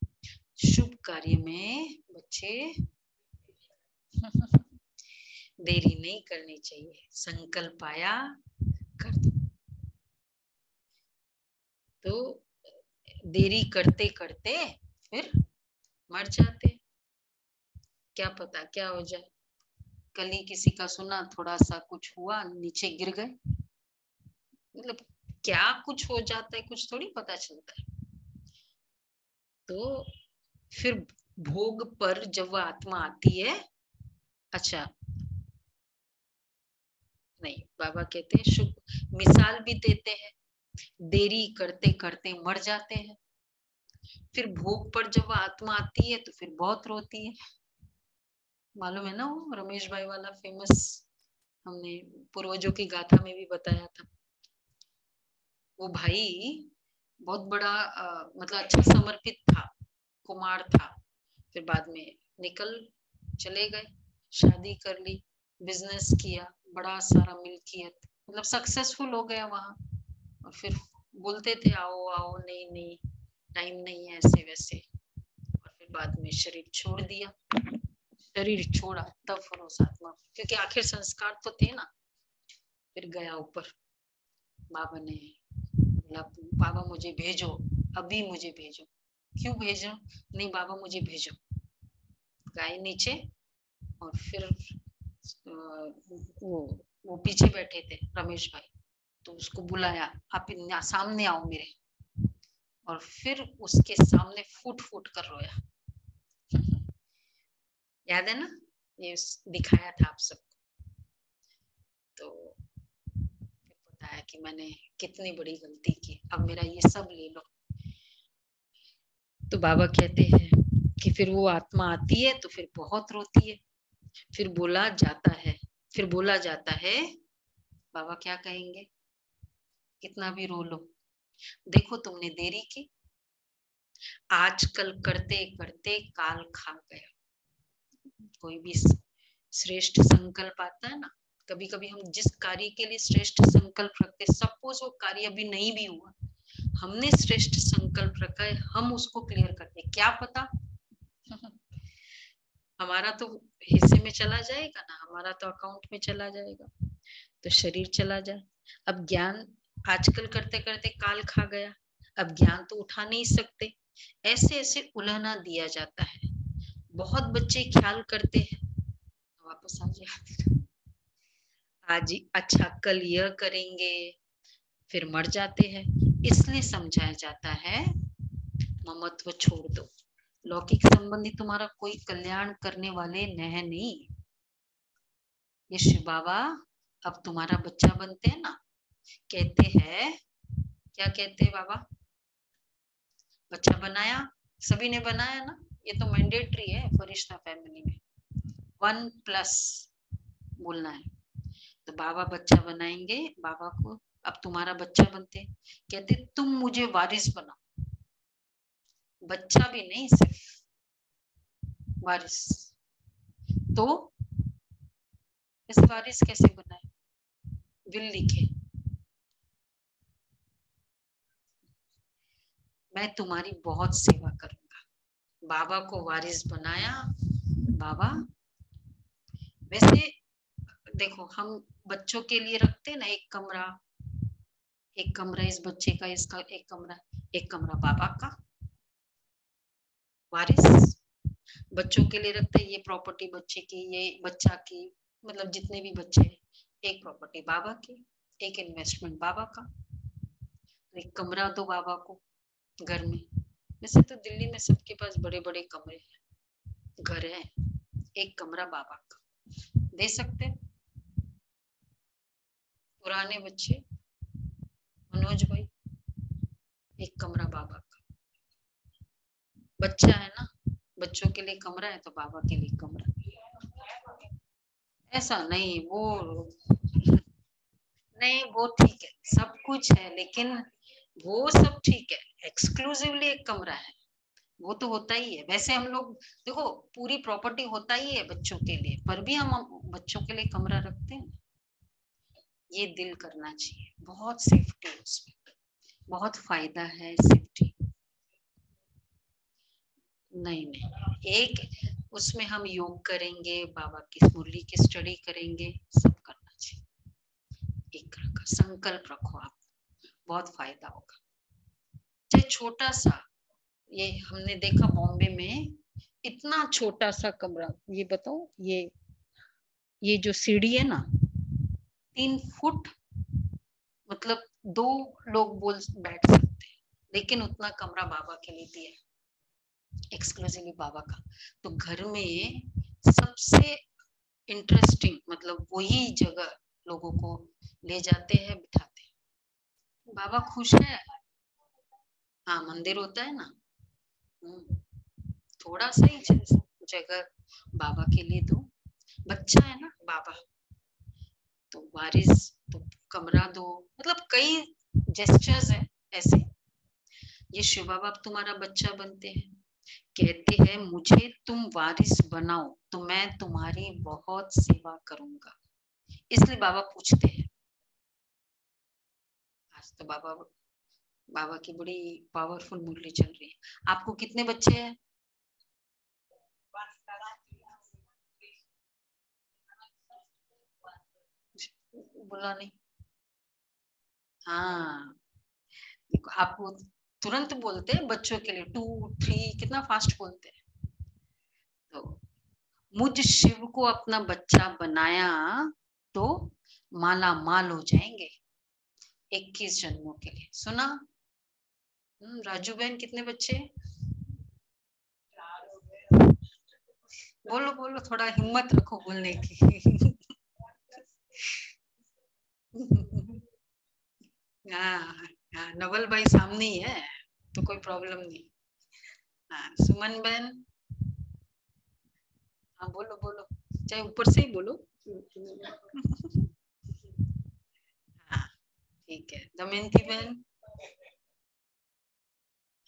शुभ कार्य में बच्चे देरी नहीं करनी चाहिए, संकल्प आया कर दो। तो देरी करते करते फिर मर जाते, क्या पता क्या हो जाए। कल ही किसी का सुना, थोड़ा सा कुछ हुआ, नीचे गिर गए, मतलब क्या कुछ हो जाता है कुछ थोड़ी पता चलता है। तो फिर भोग पर जब वह आत्मा आती है, अच्छा नहीं, बाबा कहते हैं शुभ मिसाल भी देते हैं, देरी करते करते मर जाते हैं। फिर भोग पर जब आत्मा आती है तो फिर बहुत रोती है। मालूम है ना वो रमेश भाई वाला फेमस, हमने पूर्वजों की गाथा में भी बताया था। वो भाई बहुत बड़ा मतलब अच्छा समर्पित था, कुमार था, फिर बाद में निकल चले गए, शादी कर ली, बिजनेस किया, बड़ा सारा मिल्कियत, मतलब सक्सेसफुल हो गया वहां। और फिर बोलते थे आओ आओ, नहीं नहीं टाइम नहीं है, ऐसे वैसे। और फिर बाद में शरीर छोड़ दिया, शरीर छोड़ा तब फिर उस आत्मा, क्योंकि आखिर संस्कार तो थे ना। फिर गया ऊपर, बाबा ने बोला बाबा मुझे भेजो, अभी मुझे भेजो। क्यों भेजो? नहीं बाबा मुझे भेजो। गए नीचे, और फिर वो पीछे बैठे थे रमेश भाई, तो उसको बुलाया, आप सामने आओ मेरे। और फिर उसके सामने फूट फूट कर रोया। याद है ना, ये दिखाया था आप सबको। तो बताया कि मैंने कितनी बड़ी गलती की, अब मेरा ये सब ले लो। तो बाबा कहते हैं कि फिर वो आत्मा आती है तो फिर बहुत रोती है, फिर बोला जाता है, फिर बोला जाता है, बाबा क्या कहेंगे, कितना भी रो लो, देखो तुमने देरी की, आजकल करते करते काल खा गया। कोई भी श्रेष्ठ संकल्प आता है ना, कभी कभी हम जिस कार्य के लिए श्रेष्ठ संकल्प रखते, सपोज वो कार्य अभी नहीं भी हुआ, हमने श्रेष्ठ संकल्प रखा है, हम उसको क्लियर करते, क्या पता हमारा तो हिस्से में चला जाएगा ना, हमारा तो अकाउंट में चला जाएगा, तो शरीर चला जाए। अब ज्ञान आजकल करते करते काल खा गया, अब ज्ञान तो उठा नहीं सकते, ऐसे ऐसे उलहना दिया जाता है। बहुत बच्चे ख्याल करते हैं, वापस आ जाए आज अच्छा कल यह करेंगे, फिर मर जाते हैं। इसलिए समझाया जाता है ममत्व छोड़ दो, लौकिक संबंधी तुम्हारा कोई कल्याण करने वाले नहीं। ये शिव बाबा अब तुम्हारा बच्चा बनते हैं ना, कहते हैं, क्या कहते हैं बाबा, बच्चा बनाया, सभी ने बनाया ना, ये तो मैंडेटरी है फरिश्ता फैमिली में, 1+ बोलना है। तो बाबा बच्चा बनाएंगे, बाबा को अब तुम्हारा बच्चा बनते, कहते तुम मुझे वारिस बनाओ, बच्चा भी नहीं सिर्फ वारिस। तो इस वारिस कैसे बनाए, विल लिखे, मैं तुम्हारी बहुत सेवा करूंगा। बाबा को वारिस बनाया बाबा। वैसे देखो हम बच्चों के लिए रखते हैं ना एक कमरा इस बच्चे का, इसका एक कमरा बाबा का वारिस, बच्चों के लिए रखते हैं, ये प्रॉपर्टी बच्चे की, ये बच्चा की, मतलब जितने भी बच्चे हैं, एक प्रॉपर्टी बाबा की, एक इन्वेस्टमेंट बाबा का, एक कमरा दो बाबा को घर में। वैसे तो दिल्ली में सबके पास बड़े बड़े कमरे हैं, घर है, एक कमरा बाबा का दे सकते। पुराने बच्चे मनोज भाई, एक कमरा बाबा का, बच्चा है ना, बच्चों के लिए कमरा है तो बाबा के लिए कमरा। ऐसा नहीं नहीं वो ठीक है, सब कुछ है, लेकिन वो सब ठीक है, एक्सक्लूसिवली एक कमरा है, वो तो होता ही है। वैसे हम लोग देखो पूरी प्रॉपर्टी होता ही है बच्चों के लिए, पर भी हम बच्चों के लिए कमरा रखते हैं। ये दिल करना चाहिए, बहुत सेफ्टी है उसमें, बहुत फायदा है सेफ्टी। नहीं एक उसमें हम योग करेंगे, बाबा की मुरली की स्टडी करेंगे, सब करना चाहिए। एक रखा संकल्प रखो आप, बहुत फायदा होगा। चाहे छोटा सा, ये हमने देखा बॉम्बे में इतना छोटा सा कमरा, ये बताओ ये जो सीढ़ी है ना 3 फुट, मतलब 2 लोग बोल बैठ सकते हैं, लेकिन उतना कमरा बाबा के लिए दिया, एक्सक्लूसिवली बाबा का। तो घर में सबसे इंटरेस्टिंग मतलब वही जगह लोगों को ले जाते हैं, बिठाते हैं, बाबा खुश है। हाँ मंदिर होता है ना, थोड़ा सा ही जगह बाबा के लिए दो, बच्चा है ना बाबा, तो वारिस तो कमरा दो, मतलब कई जेस्चर्स है ऐसे। ये शिव बाबा तुम्हारा बच्चा बनते हैं, कहते हैं मुझे तुम वारिस बनाओ तो मैं तुम्हारी बहुत सेवा करूंगा। इसलिए बाबा पूछते हैं। आज तो बाबा की बड़ी पावरफुल मुरली चल रही है। आपको कितने बच्चे हैं? बोला नहीं। हाँ, देखो आपको तुरंत बोलते हैं बच्चों के लिए 2 3 कितना फास्ट बोलते हैं। तो मुझ शिव को अपना बच्चा बनाया तो माला माल हो जाएंगे 21 जन्मों के लिए। सुना? राजू बहन कितने बच्चे? बोलो बोलो, थोड़ा हिम्मत रखो बोलने की। हाँ हाँ, नवल भाई सामने ही है तो कोई प्रॉब्लम नहीं। हाँ, सुमन बहन, हाँ बोलो बोलो, चाहे ऊपर से ही बोलो। हाँ ठीक है। दमयंती बहन,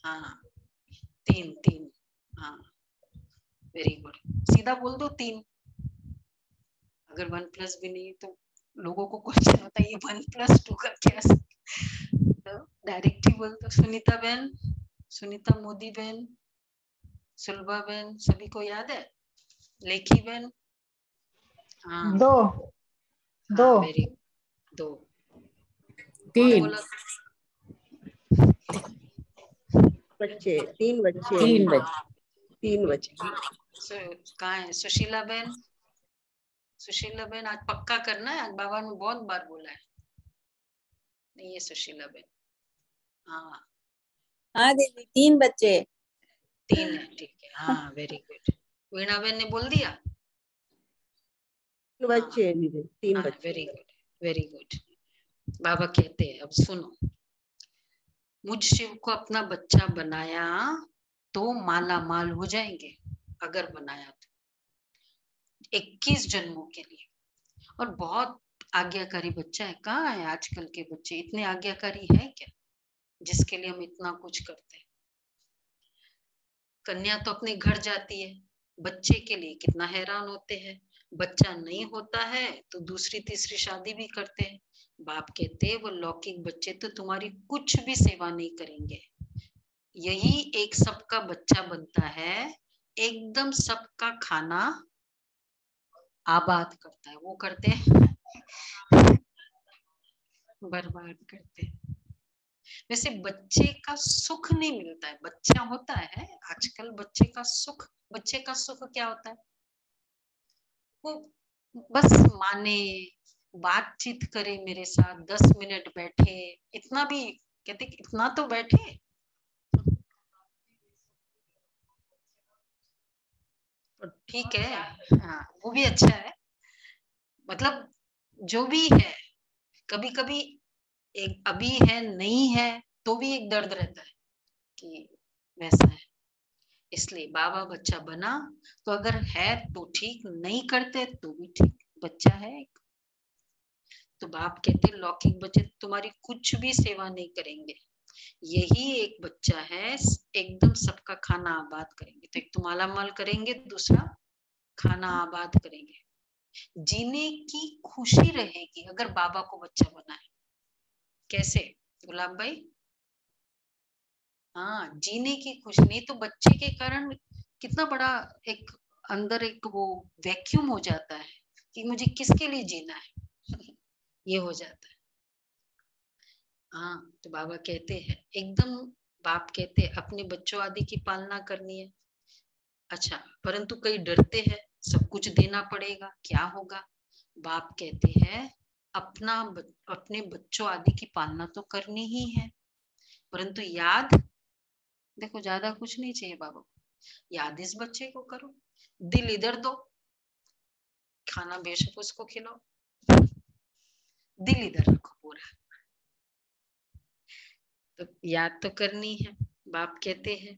हाँ 3 3, हाँ वेरी गुड। सीधा बोल दो 3। अगर 1+ भी नहीं तो लोगों को क्वेश्चन होता है ये 1+2 का क्या, तो डायरेक्ट ही बोल दो। सुनीता बहन, सुनीता मोदी बहन, सुलभा बहन, सभी को याद है? लेखी बहन, हाँ 2 हाँ 2 वेरी 2। 3 बोला? बच्चे, 3 बच्चे, 3 बच्चे। 3 बच्चे। कहाँ है सुशीला बहन? सुशीला बहन आज पक्का करना है, आज बाबा ने बहुत बार बोला है। नहीं है सुशीला बहन? हाँ हाँ दीदी 3 बच्चे। 3 है, ठीक है। हाँ वेरी गुड। वीणा बहन ने बोल दिया? 3 बच्चे दीदी, 3 हाँ बच्चे। Very good very good. बाबा कहते हैं अब सुनो, मुझ शिव को अपना बच्चा बनाया तो माला माल हो जाएंगे अगर बनाया तो 21 जन्मों के लिए। और बहुत आज्ञाकारी बच्चा है। कहाँ है आजकल के बच्चे इतने आज्ञाकारी है क्या, जिसके लिए हम इतना कुछ करते हैं। कन्या तो अपने घर जाती है, बच्चे के लिए कितना हैरान होते हैं। बच्चा नहीं होता है तो दूसरी तीसरी शादी भी करते हैं। बाप कहते हैं वो लौकिक बच्चे तो तुम्हारी कुछ भी सेवा नहीं करेंगे। यही एक सबका बच्चा बनता है, एकदम सबका खाना आबाद करता है। वो करते हैं बर्बाद करते हैं। वैसे बच्चे का सुख नहीं मिलता है। बच्चा होता है आजकल, बच्चे का सुख, बच्चे का सुख क्या होता है? वो बस माने, बातचीत करे मेरे साथ, 10 मिनट बैठे, इतना भी कहते इतना तो बैठे। ठीक है, हाँ वो भी अच्छा है। मतलब जो भी है, कभी कभी एक अभी है नहीं है तो भी एक दर्द रहता है कि वैसा है। इसलिए बाबा बच्चा बना तो अगर है तो ठीक, नहीं करते तो भी ठीक, बच्चा है एक। तो बाप कहते लौकिक बच्चे तुम्हारी कुछ भी सेवा नहीं करेंगे। यही एक बच्चा है, एकदम सबका खाना आबाद करेंगे। तो एक तो माला माल करेंगे, दूसरा खाना आबाद करेंगे। जीने की खुशी रहेगी अगर बाबा को बच्चा बनाए। कैसे गुलाब भाई? हाँ जीने की खुशी। नहीं तो बच्चे के कारण कितना बड़ा एक अंदर एक वो वैक्यूम हो जाता है कि मुझे किसके लिए जीना है। ये हो जाता है। हाँ तो बाबा कहते हैं एकदम, बाप कहते हैं अपने बच्चों आदि की पालना करनी है। अच्छा, परंतु कई डरते हैं सब कुछ देना पड़ेगा, क्या होगा? बाप कहते हैं अपने बच्चों आदि की पालना तो करनी ही है, परंतु याद देखो ज्यादा कुछ नहीं चाहिए बाबा को। याद इस बच्चे को करो, दिल इधर दो, खाना बेशक उसको खिलाओ, दिल इधर रखो पूरा। तो याद तो करनी है। बाप कहते हैं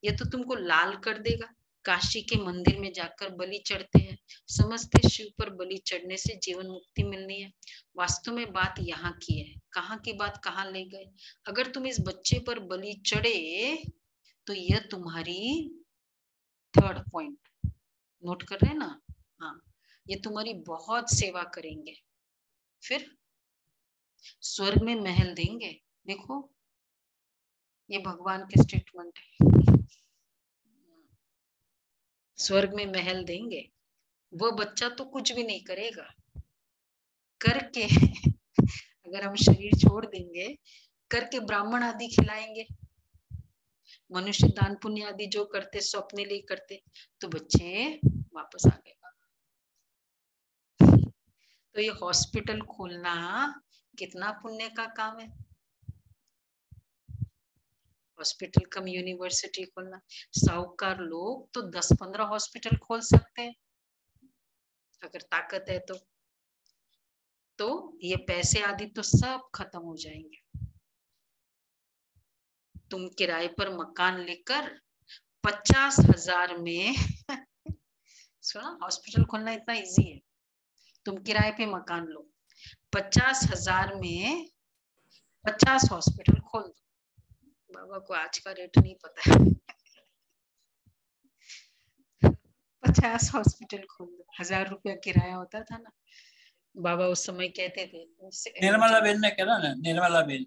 ये तो तुमको लाल कर देगा। काशी के मंदिर में जाकर बलि चढ़ते हैं, समझते शिव पर बलि चढ़ने से जीवन मुक्ति मिलनी है। वास्तव में बात यहाँ की है, कहाँ की बात कहाँ ले गए। अगर तुम इस बच्चे पर बलि चढ़े तो ये तुम्हारी थर्ड पॉइंट नोट कर रहे हैं ना। हाँ, ये तुम्हारी बहुत सेवा करेंगे, फिर स्वर्ग में महल देंगे। देखो ये भगवान के स्टेटमेंट है, स्वर्ग में महल देंगे। वो बच्चा तो कुछ भी नहीं करेगा, करके अगर हम शरीर छोड़ देंगे, करके ब्राह्मण आदि खिलाएंगे, मनुष्य दान पुण्य आदि जो करते सो अपने लिए करते, तो बच्चे वापस आ गए। तो ये हॉस्पिटल खोलना कितना पुण्य का काम है। हॉस्पिटल कम यूनिवर्सिटी खोलना, साहूकार लोग तो 10-15 हॉस्पिटल खोल सकते हैं अगर ताकत है तो ये पैसे आदि तो सब खत्म हो जाएंगे। तुम किराए पर मकान लेकर 50,000 में सुना, हॉस्पिटल खोलना इतना इजी है। तुम किराए पे मकान लो, 50,000 में 50 हॉस्पिटल खोल दो। बाबा को आज का रेट नहीं पता है। 50 हॉस्पिटल खोल दो, 1,000 रुपया किराया होता था ना। बाबा उस समय कहते थे, निर्मला बेन ने कहा ना, निर्मला बेन,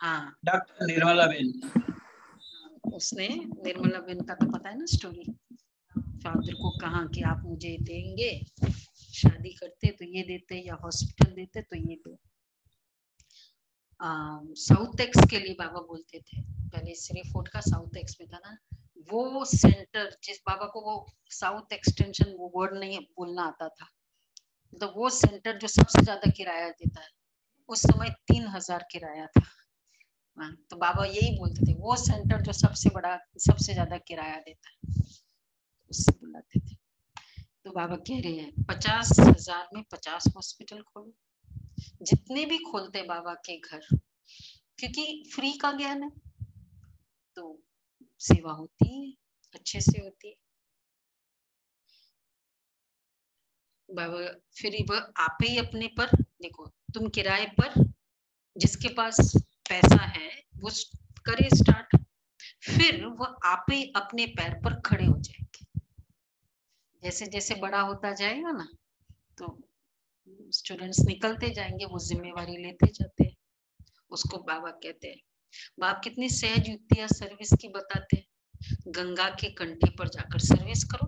हाँ डॉक्टर निर्मला बेन, उसने, निर्मला बेन का तो पता है ना स्टोरी। फादर को कहा कि आप मुझे देंगे, शादी करते तो ये देते या हॉस्पिटल देते तो ये दो। साउथ एक्स के लिए बाबा बोलते थे, पहले श्री फोर्ट का साउथ एक्स में था ना, वो सेंटर जिस बाबा को वो साउथ एक्सटेंशन वो वर्ड नहीं बोलना आता था, तो वो सेंटर जो सबसे ज्यादा किराया देता है, उस समय 3,000 किराया था। तो बाबा यही बोलते थे, वो सेंटर जो सबसे बड़ा सबसे ज्यादा किराया देता है, उससे बुलाते थे। तो बाबा कह रहे हैं 50,000 में 50 हॉस्पिटल खोलो, जितने भी खोलते बाबा के घर, क्योंकि फ्री का ज्ञान है तो सेवा होती है, अच्छे से होती है। बाबा फिर वह आप ही अपने पर देखो, तुम किराए पर, जिसके पास पैसा है वो करे स्टार्ट, फिर वह आप ही अपने पैर पर खड़े हो जाएंगे। जैसे जैसे बड़ा होता जाएगा ना, तो स्टूडेंट्स निकलते जाएंगे, वो जिम्मेवारी लेते जाते हैं, उसको बाबा कहते हैं। बाप कितनी सहज युक्तियां सर्विस की बताते हैं। गंगा के कंठे पर जाकर सर्विस करो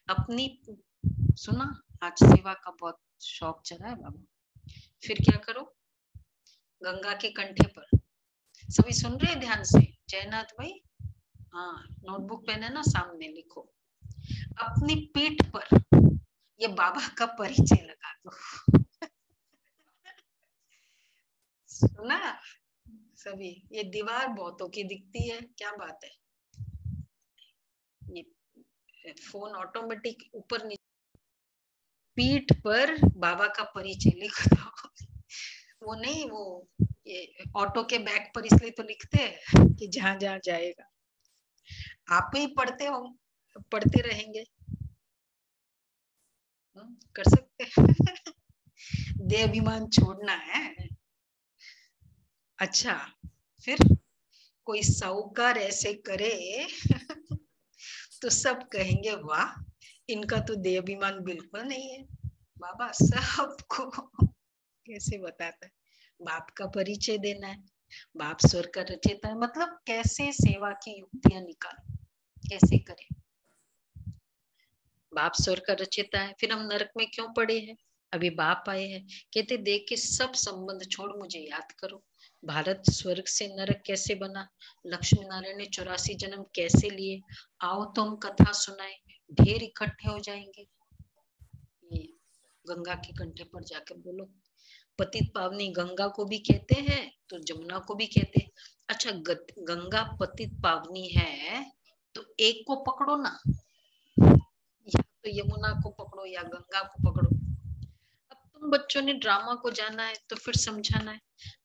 अपनी। सुना, आज सेवा का बहुत शौक चला है बाबा। फिर क्या करो, गंगा के कंठे पर, सभी सुन रहे हैं ध्यान से, जयनाथ भाई, हाँ नोटबुक पेन है ना सामने, लिखो अपनी पीठ पर ये बाबा का परिचय लगा दो। सुना सभी, ये दीवार बहुतों की दिखती है, क्या बात है, ये फोन ऑटोमेटिक ऊपर नीचे, पीठ पर बाबा का परिचय लिख दो। वो नहीं, वो ये ऑटो के बैक पर इसलिए तो लिखते हैं कि जहां जहां जाएगा, आप ही पढ़ते हो, पढ़ते रहेंगे, कर सकते हैं। देह अभिमान छोड़ना है। अच्छा, फिर कोई साहूकार ऐसे करे तो सब कहेंगे वाह, इनका तो देह अभिमान बिल्कुल नहीं है। बाबा सबको कैसे बताता है, बाप का परिचय देना है, बाप स्वर्ग का रचयिता है, मतलब कैसे सेवा की युक्तियां निकाल, कैसे करें। बाप स्वर्ग का रचयिता है, फिर हम नरक में क्यों पड़े हैं, अभी बाप आए हैं, कहते देख के सब संबंध छोड़ मुझे याद करो। भारत स्वर्ग से नरक कैसे बना, लक्ष्मी नारायण ने 84 जन्म कैसे लिए, आओ तो हम कथा सुनाए, ढेर इकट्ठे हो जाएंगे। ये गंगा के कंठे पर जाकर बोलो। पतित पावनी गंगा को भी कहते हैं तो जमुना को भी कहते हैं। अच्छा, गंगा पतित पावनी है तो एक को पकड़ो ना, या तो यमुना को पकड़ो या गंगा को पकड़ो। अब तुम बच्चों ने ड्रामा को जाना है तो फिर समझाना है।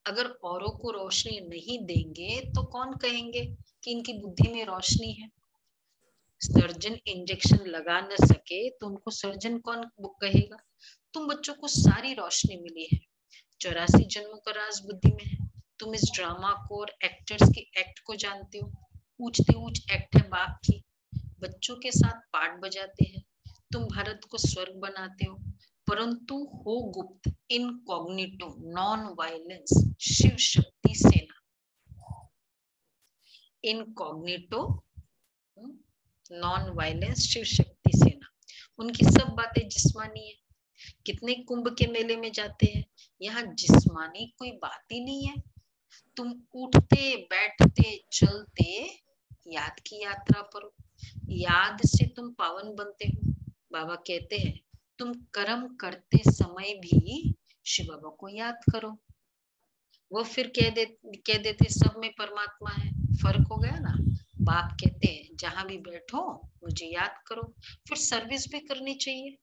अगर औरों को रोशनी नहीं देंगे तो कौन कहेंगे कि इनकी बुद्धि में रोशनी है। सर्जन इंजेक्शन लगा न सके तो उनको सर्जन कौन कहेगा। तुम बच्चों को सारी रोशनी मिली है, 84 जन्मों का राज बुद्धि में है। तुम इस ड्रामा को और एक्टर्स के एक्ट को जानते हो, ऊंचते ऊंच एक्ट है बाप की, बच्चों के साथ पाठ बजाते हैं, तुम भारत को स्वर्ग बनाते हो, परंतु हो गुप्त, incognito, non violence, Shiv Shakti सेना। Incognito, non violence, Shiv Shakti सेना। उनकी सब बातें जिस्मानी है। कितने कुंभ के मेले में जाते हैं, यहाँ जिस्मानी कोई बात ही नहीं है। तुम उठते बैठते चलते याद की यात्रा करो, याद से तुम पावन बनते हो। बाबा कहते हैं तुम कर्म करते समय भी शिव बाबा को याद करो। वो फिर कह देते सब में परमात्मा है। फर्क हो गया ना। बाप कहते हैं जहां भी बैठो मुझे याद करो। फिर सर्विस भी करनी चाहिए।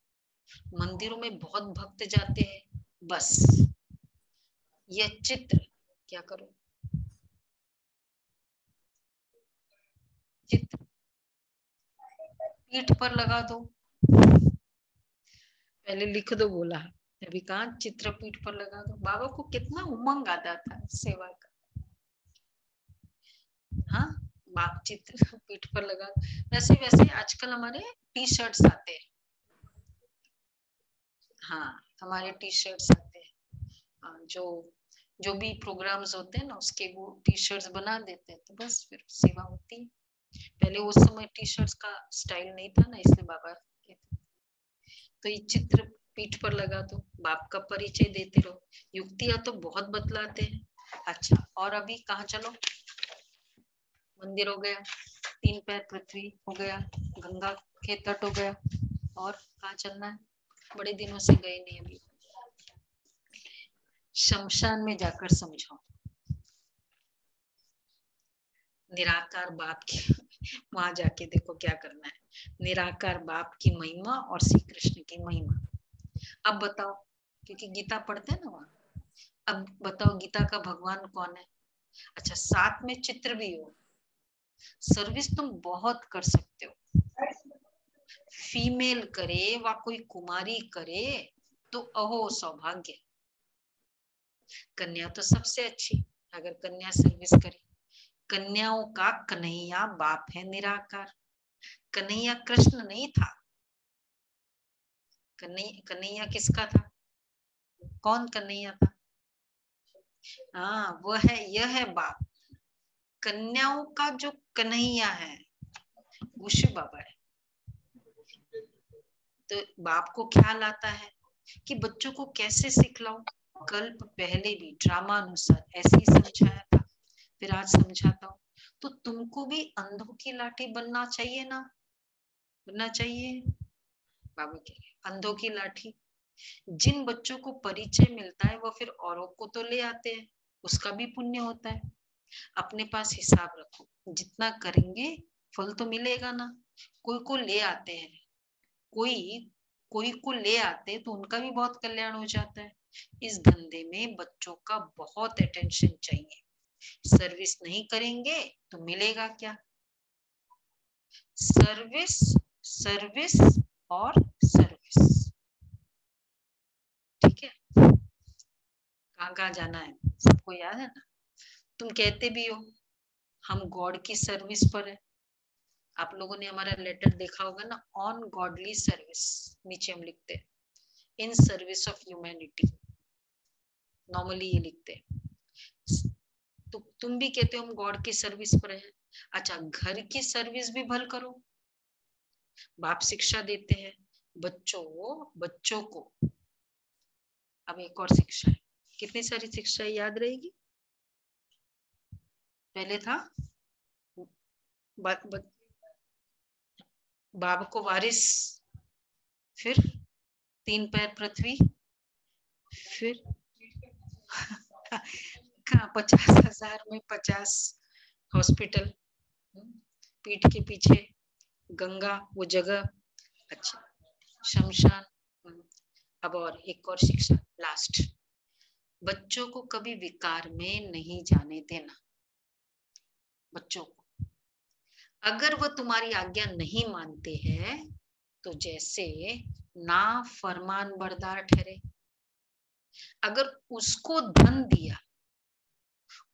मंदिरों में बहुत भक्त जाते हैं, बस यह चित्र क्या करो, चित्र पीठ पर लगा दो। पहले लिख दो बोला, अभी कहा चित्र पीठ पर लगा दो। बाबा को कितना उमंग आता था सेवा का। हाँ, बाप चित्र पीठ पर लगा। वैसे वैसे आजकल हमारे टी शर्ट्स आते हैं। हाँ, हमारे टी शर्ट्स आते हैं। जो भी प्रोग्राम्स होते हैं ना, उसके वो टी शर्ट्स बना देते हैं, तो बस फिर सेवा होती है। पहले उस समय टी शर्ट्स का स्टाइल नहीं था ना, इसलिए बाबा कहते। तो ये चित्र पीठ पर लगा दो, बाप का परिचय देते रहो। युक्तियां तो बहुत बतलाते हैं। अच्छा, और अभी कहाँ चलो, मंदिर हो गया, 3 पैर पृथ्वी हो गया, गंगा के तट हो गया, और कहाँ चलना है? बड़े दिनों से गए नहीं अभी। शमशान में जाकर समझो, निराकार बाप की वहां जाके देखो क्या करना है। निराकार बाप की महिमा और श्री कृष्ण की महिमा। अब बताओ, क्योंकि गीता पढ़ते हैं ना वहां, अब बताओ गीता का भगवान कौन है? अच्छा, साथ में चित्र भी हो। सर्विस तुम बहुत कर सकते हो। फीमेल करे व कोई कुमारी करे तो अहो सौभाग्य। कन्या तो सबसे अच्छी, अगर कन्या सर्विस करे। कन्याओं का कन्हैया बाप है निराकार। कन्हैया कृष्ण नहीं था। कन्हैया किसका था? कौन कन्हैया था? हाँ, वो है, यह है बाप। कन्याओं का जो कन्हैया है वो शिव बाबा है। तो बाप को ख्याल आता है कि बच्चों को कैसे सिखलाऊं। कल्प पहले भी ड्रामा अनुसार ऐसे ही समझाया था, फिर आज समझाता हूँ। तो तुमको भी अंधों की लाठी बनना चाहिए ना, बनना चाहिए। बाबा कह रहे अंधों की लाठी। जिन बच्चों को परिचय मिलता है वो फिर औरों को तो ले आते हैं, उसका भी पुण्य होता है। अपने पास हिसाब रखो, जितना करेंगे फल तो मिलेगा ना। कोई को ले आते हैं, कोई को ले आते तो उनका भी बहुत कल्याण हो जाता है। इस धंधे में बच्चों का बहुत अटेंशन चाहिए। सर्विस नहीं करेंगे तो मिलेगा क्या? सर्विस, सर्विस और सर्विस। ठीक है, कहाँ कहाँ जाना है सबको याद है ना। तुम कहते भी हो हम गॉड की सर्विस पर है। आप लोगों ने हमारा लेटर देखा होगा ना, ऑन गॉडली सर्विस। नीचे हम लिखते हैं in service of humanity, normally ये लिखते हैं। तो तुम भी कहते हो हम गॉड की सर्विस पर है। अच्छा, घर की सर्विस भी भल करो। बाप शिक्षा देते हैं बच्चों को। अब एक और शिक्षा है, कितनी सारी शिक्षा याद रहेगी। पहले था बाप को वारिस, फिर 3 पैर पृथ्वी, फिर 50,000 में 50 हॉस्पिटल, पीठ के पीछे गंगा वो जगह। अच्छा, शमशान। अब और एक और शिक्षा लास्ट, बच्चों को कभी विकार में नहीं जाने देना। बच्चों को अगर वो तुम्हारी आज्ञा नहीं मानते हैं तो जैसे ना फरमान बरदार ठहरे। अगर उसको धन दिया,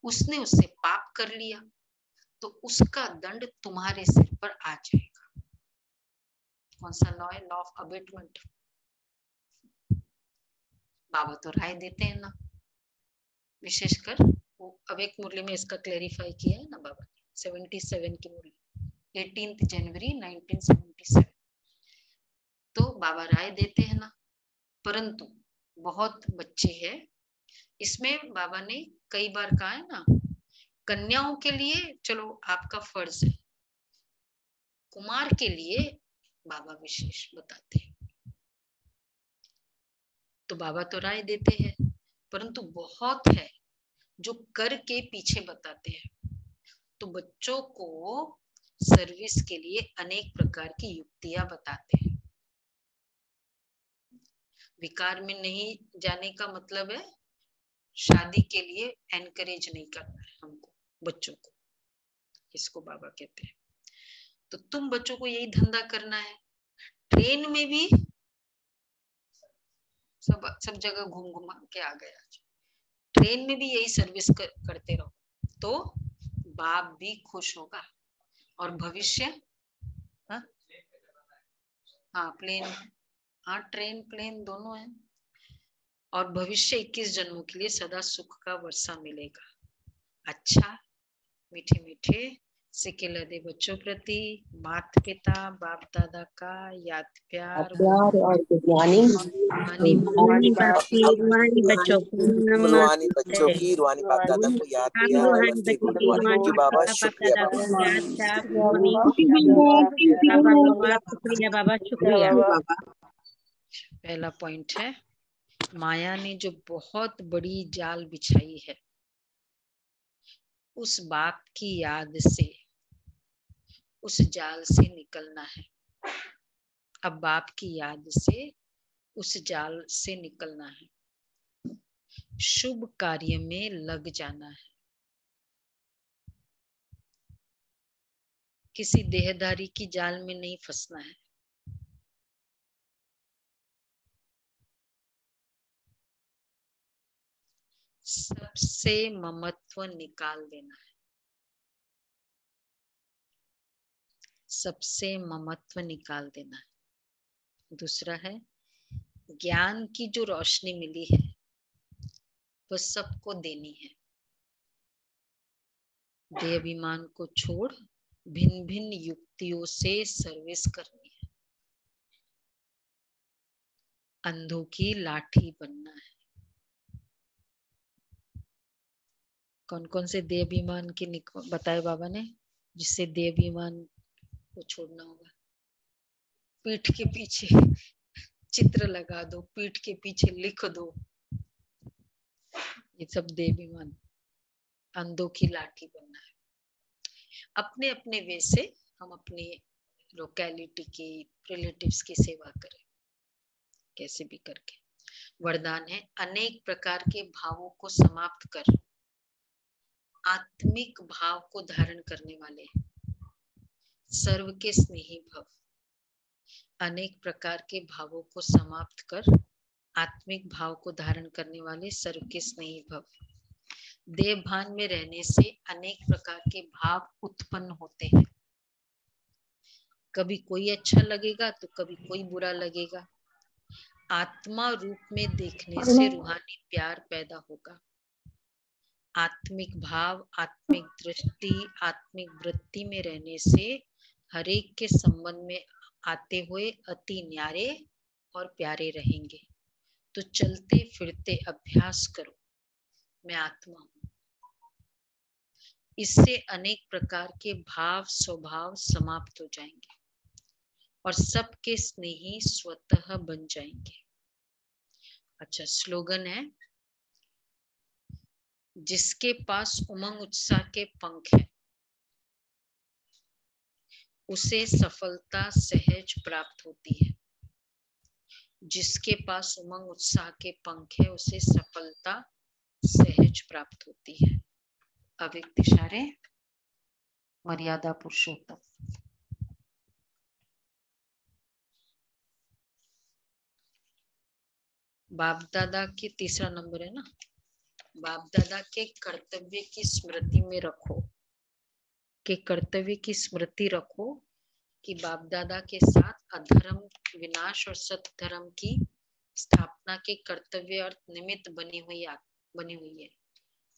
उसने उससे पाप कर लिया, तो उसका दंड तुम्हारे सिर पर आ जाएगा। कौन सा लॉ है? Law of abetment. बाबा तो राय देते हैं ना, विशेषकर वो अवेक मुरली में इसका क्लेरिफाई किया है ना बाबा ने, 77 की मुरली, 18 जनवरी 1977। तो बाबा राय देते हैं ना, परंतु बहुत बच्चे हैं इसमें। बाबा ने कई बार कहा है ना, कन्याओं के लिए चलो आपका फर्ज है, कुमार के लिए बाबा विशेष बताते हैं। तो बाबा तो राय देते हैं, परंतु बहुत है जो कर के पीछे बताते हैं। तो बच्चों को सर्विस के लिए अनेक प्रकार की युक्तियां बताते हैं। विकार में नहीं जाने का मतलब है शादी के लिए एनकरेज नहीं करना है हमको बच्चों को, इसको बाबा कहते हैं। तो तुम बच्चों को यही धंधा करना है, ट्रेन में भी सब जगह घूम घुमा के आ गया, ट्रेन में भी यही सर्विस करते रहो तो बाप भी खुश होगा और भविष्य। हाँ प्लेन, हाँ ट्रेन प्लेन दोनों है, और भविष्य 21 जन्मों के लिए सदा सुख का वर्षा मिलेगा। अच्छा, मीठे मीठे सिक्के लदे बच्चों प्रति माता पिता बाप दादा का याद प्यार और गुड मॉर्निंग। बच्चों रूहानी बच्चों की, रूहानी बाप दादा को याद किया, नमस्ते गुड मॉर्निंग जी बाबा, शुक्रिया बाबा, शुक्रिया बाबा। पहला पॉइंट है, माया ने जो बहुत बड़ी जाल बिछाई है, उस बाप की याद से उस जाल से निकलना है। अब बाप की याद से उस जाल से निकलना है, शुभ कार्य में लग जाना है, किसी देहधारी की जाल में नहीं फंसना है। सबसे ममत्व निकाल देना है, सबसे ममत्व निकाल देना है। दूसरा है, ज्ञान की जो रोशनी मिली है वह सबको देनी है। देह अभिमान को छोड़ भिन्न भिन्न युक्तियों से सर्विस करनी है, अंधों की लाठी बनना है। कौन कौन से देह अभिमान के बताए बाबा ने, जिससे देह अभिमान को छोड़ना होगा? पीठ के पीछे चित्र लगा दो, पीठ के पीछे लिख दो, ये सब देह अभिमान, अंधों की लाठी बनना है। अपने अपने वे से हम अपने लोकेलिटी के रिलेटिव्स की सेवा करें, कैसे भी करके। वरदान है, अनेक प्रकार के भावों को समाप्त कर आत्मिक भाव को धारण करने वाले सर्व के स्नेही भव। अनेक प्रकार के भावों को समाप्त कर आत्मिक भाव को धारण करने वाले सर्व के स्नेही भव। देह भान में रहने से अनेक प्रकार के भाव उत्पन्न होते हैं, कभी कोई अच्छा लगेगा तो कभी कोई बुरा लगेगा। आत्मा रूप में देखने से रूहानी प्यार पैदा होगा। आत्मिक भाव, आत्मिक दृष्टि, आत्मिक वृत्ति में रहने से हरेक के संबंध में आते हुए अति न्यारे और प्यारे रहेंगे। तो चलते फिरते अभ्यास करो, मैं आत्मा हूँ। इससे अनेक प्रकार के भाव स्वभाव समाप्त हो जाएंगे और सबके स्नेही स्वतः बन जाएंगे। अच्छा, स्लोगन है, जिसके पास उमंग उत्साह के पंख है उसे सफलता सहज प्राप्त होती है। जिसके पास उमंग उत्साह के पंख है उसे सफलता सहज प्राप्त होती है। अव्यक्त इशारे, मर्यादा पुरुषोत्तम। बाप दादा के तीसरा नंबर है ना, बाप दादा के कर्तव्य की स्मृति में रखो के कर्तव्य की स्मृति रखो कि बाप दादा के साथ अधर्म विनाश और सत्य धर्म की स्थापना के कर्तव्य अर्थ निमित्त बनी हुई है।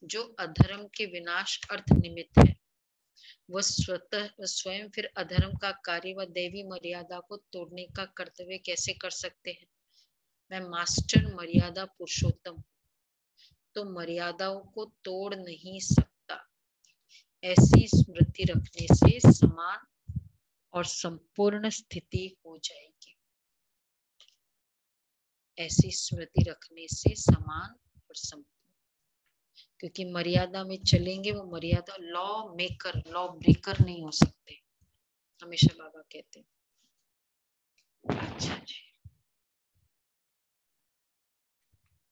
जो अधर्म के विनाश अर्थ निमित्त है वह स्वयं फिर अधर्म का कार्य व देवी मर्यादा को तोड़ने का कर्तव्य कैसे कर सकते हैं। मैं मास्टर मर्यादा पुरुषोत्तम तो मर्यादाओं को तोड़ नहीं सकता। ऐसी स्मृति रखने से समान और संपूर्ण स्थिति हो जाएगी। ऐसी स्मृति रखने से समान और संपूर्ण, क्योंकि मर्यादा में चलेंगे वो मर्यादा लॉ मेकर लॉ ब्रेकर नहीं हो सकते, हमेशा बाबा कहते हैं। अच्छा जी।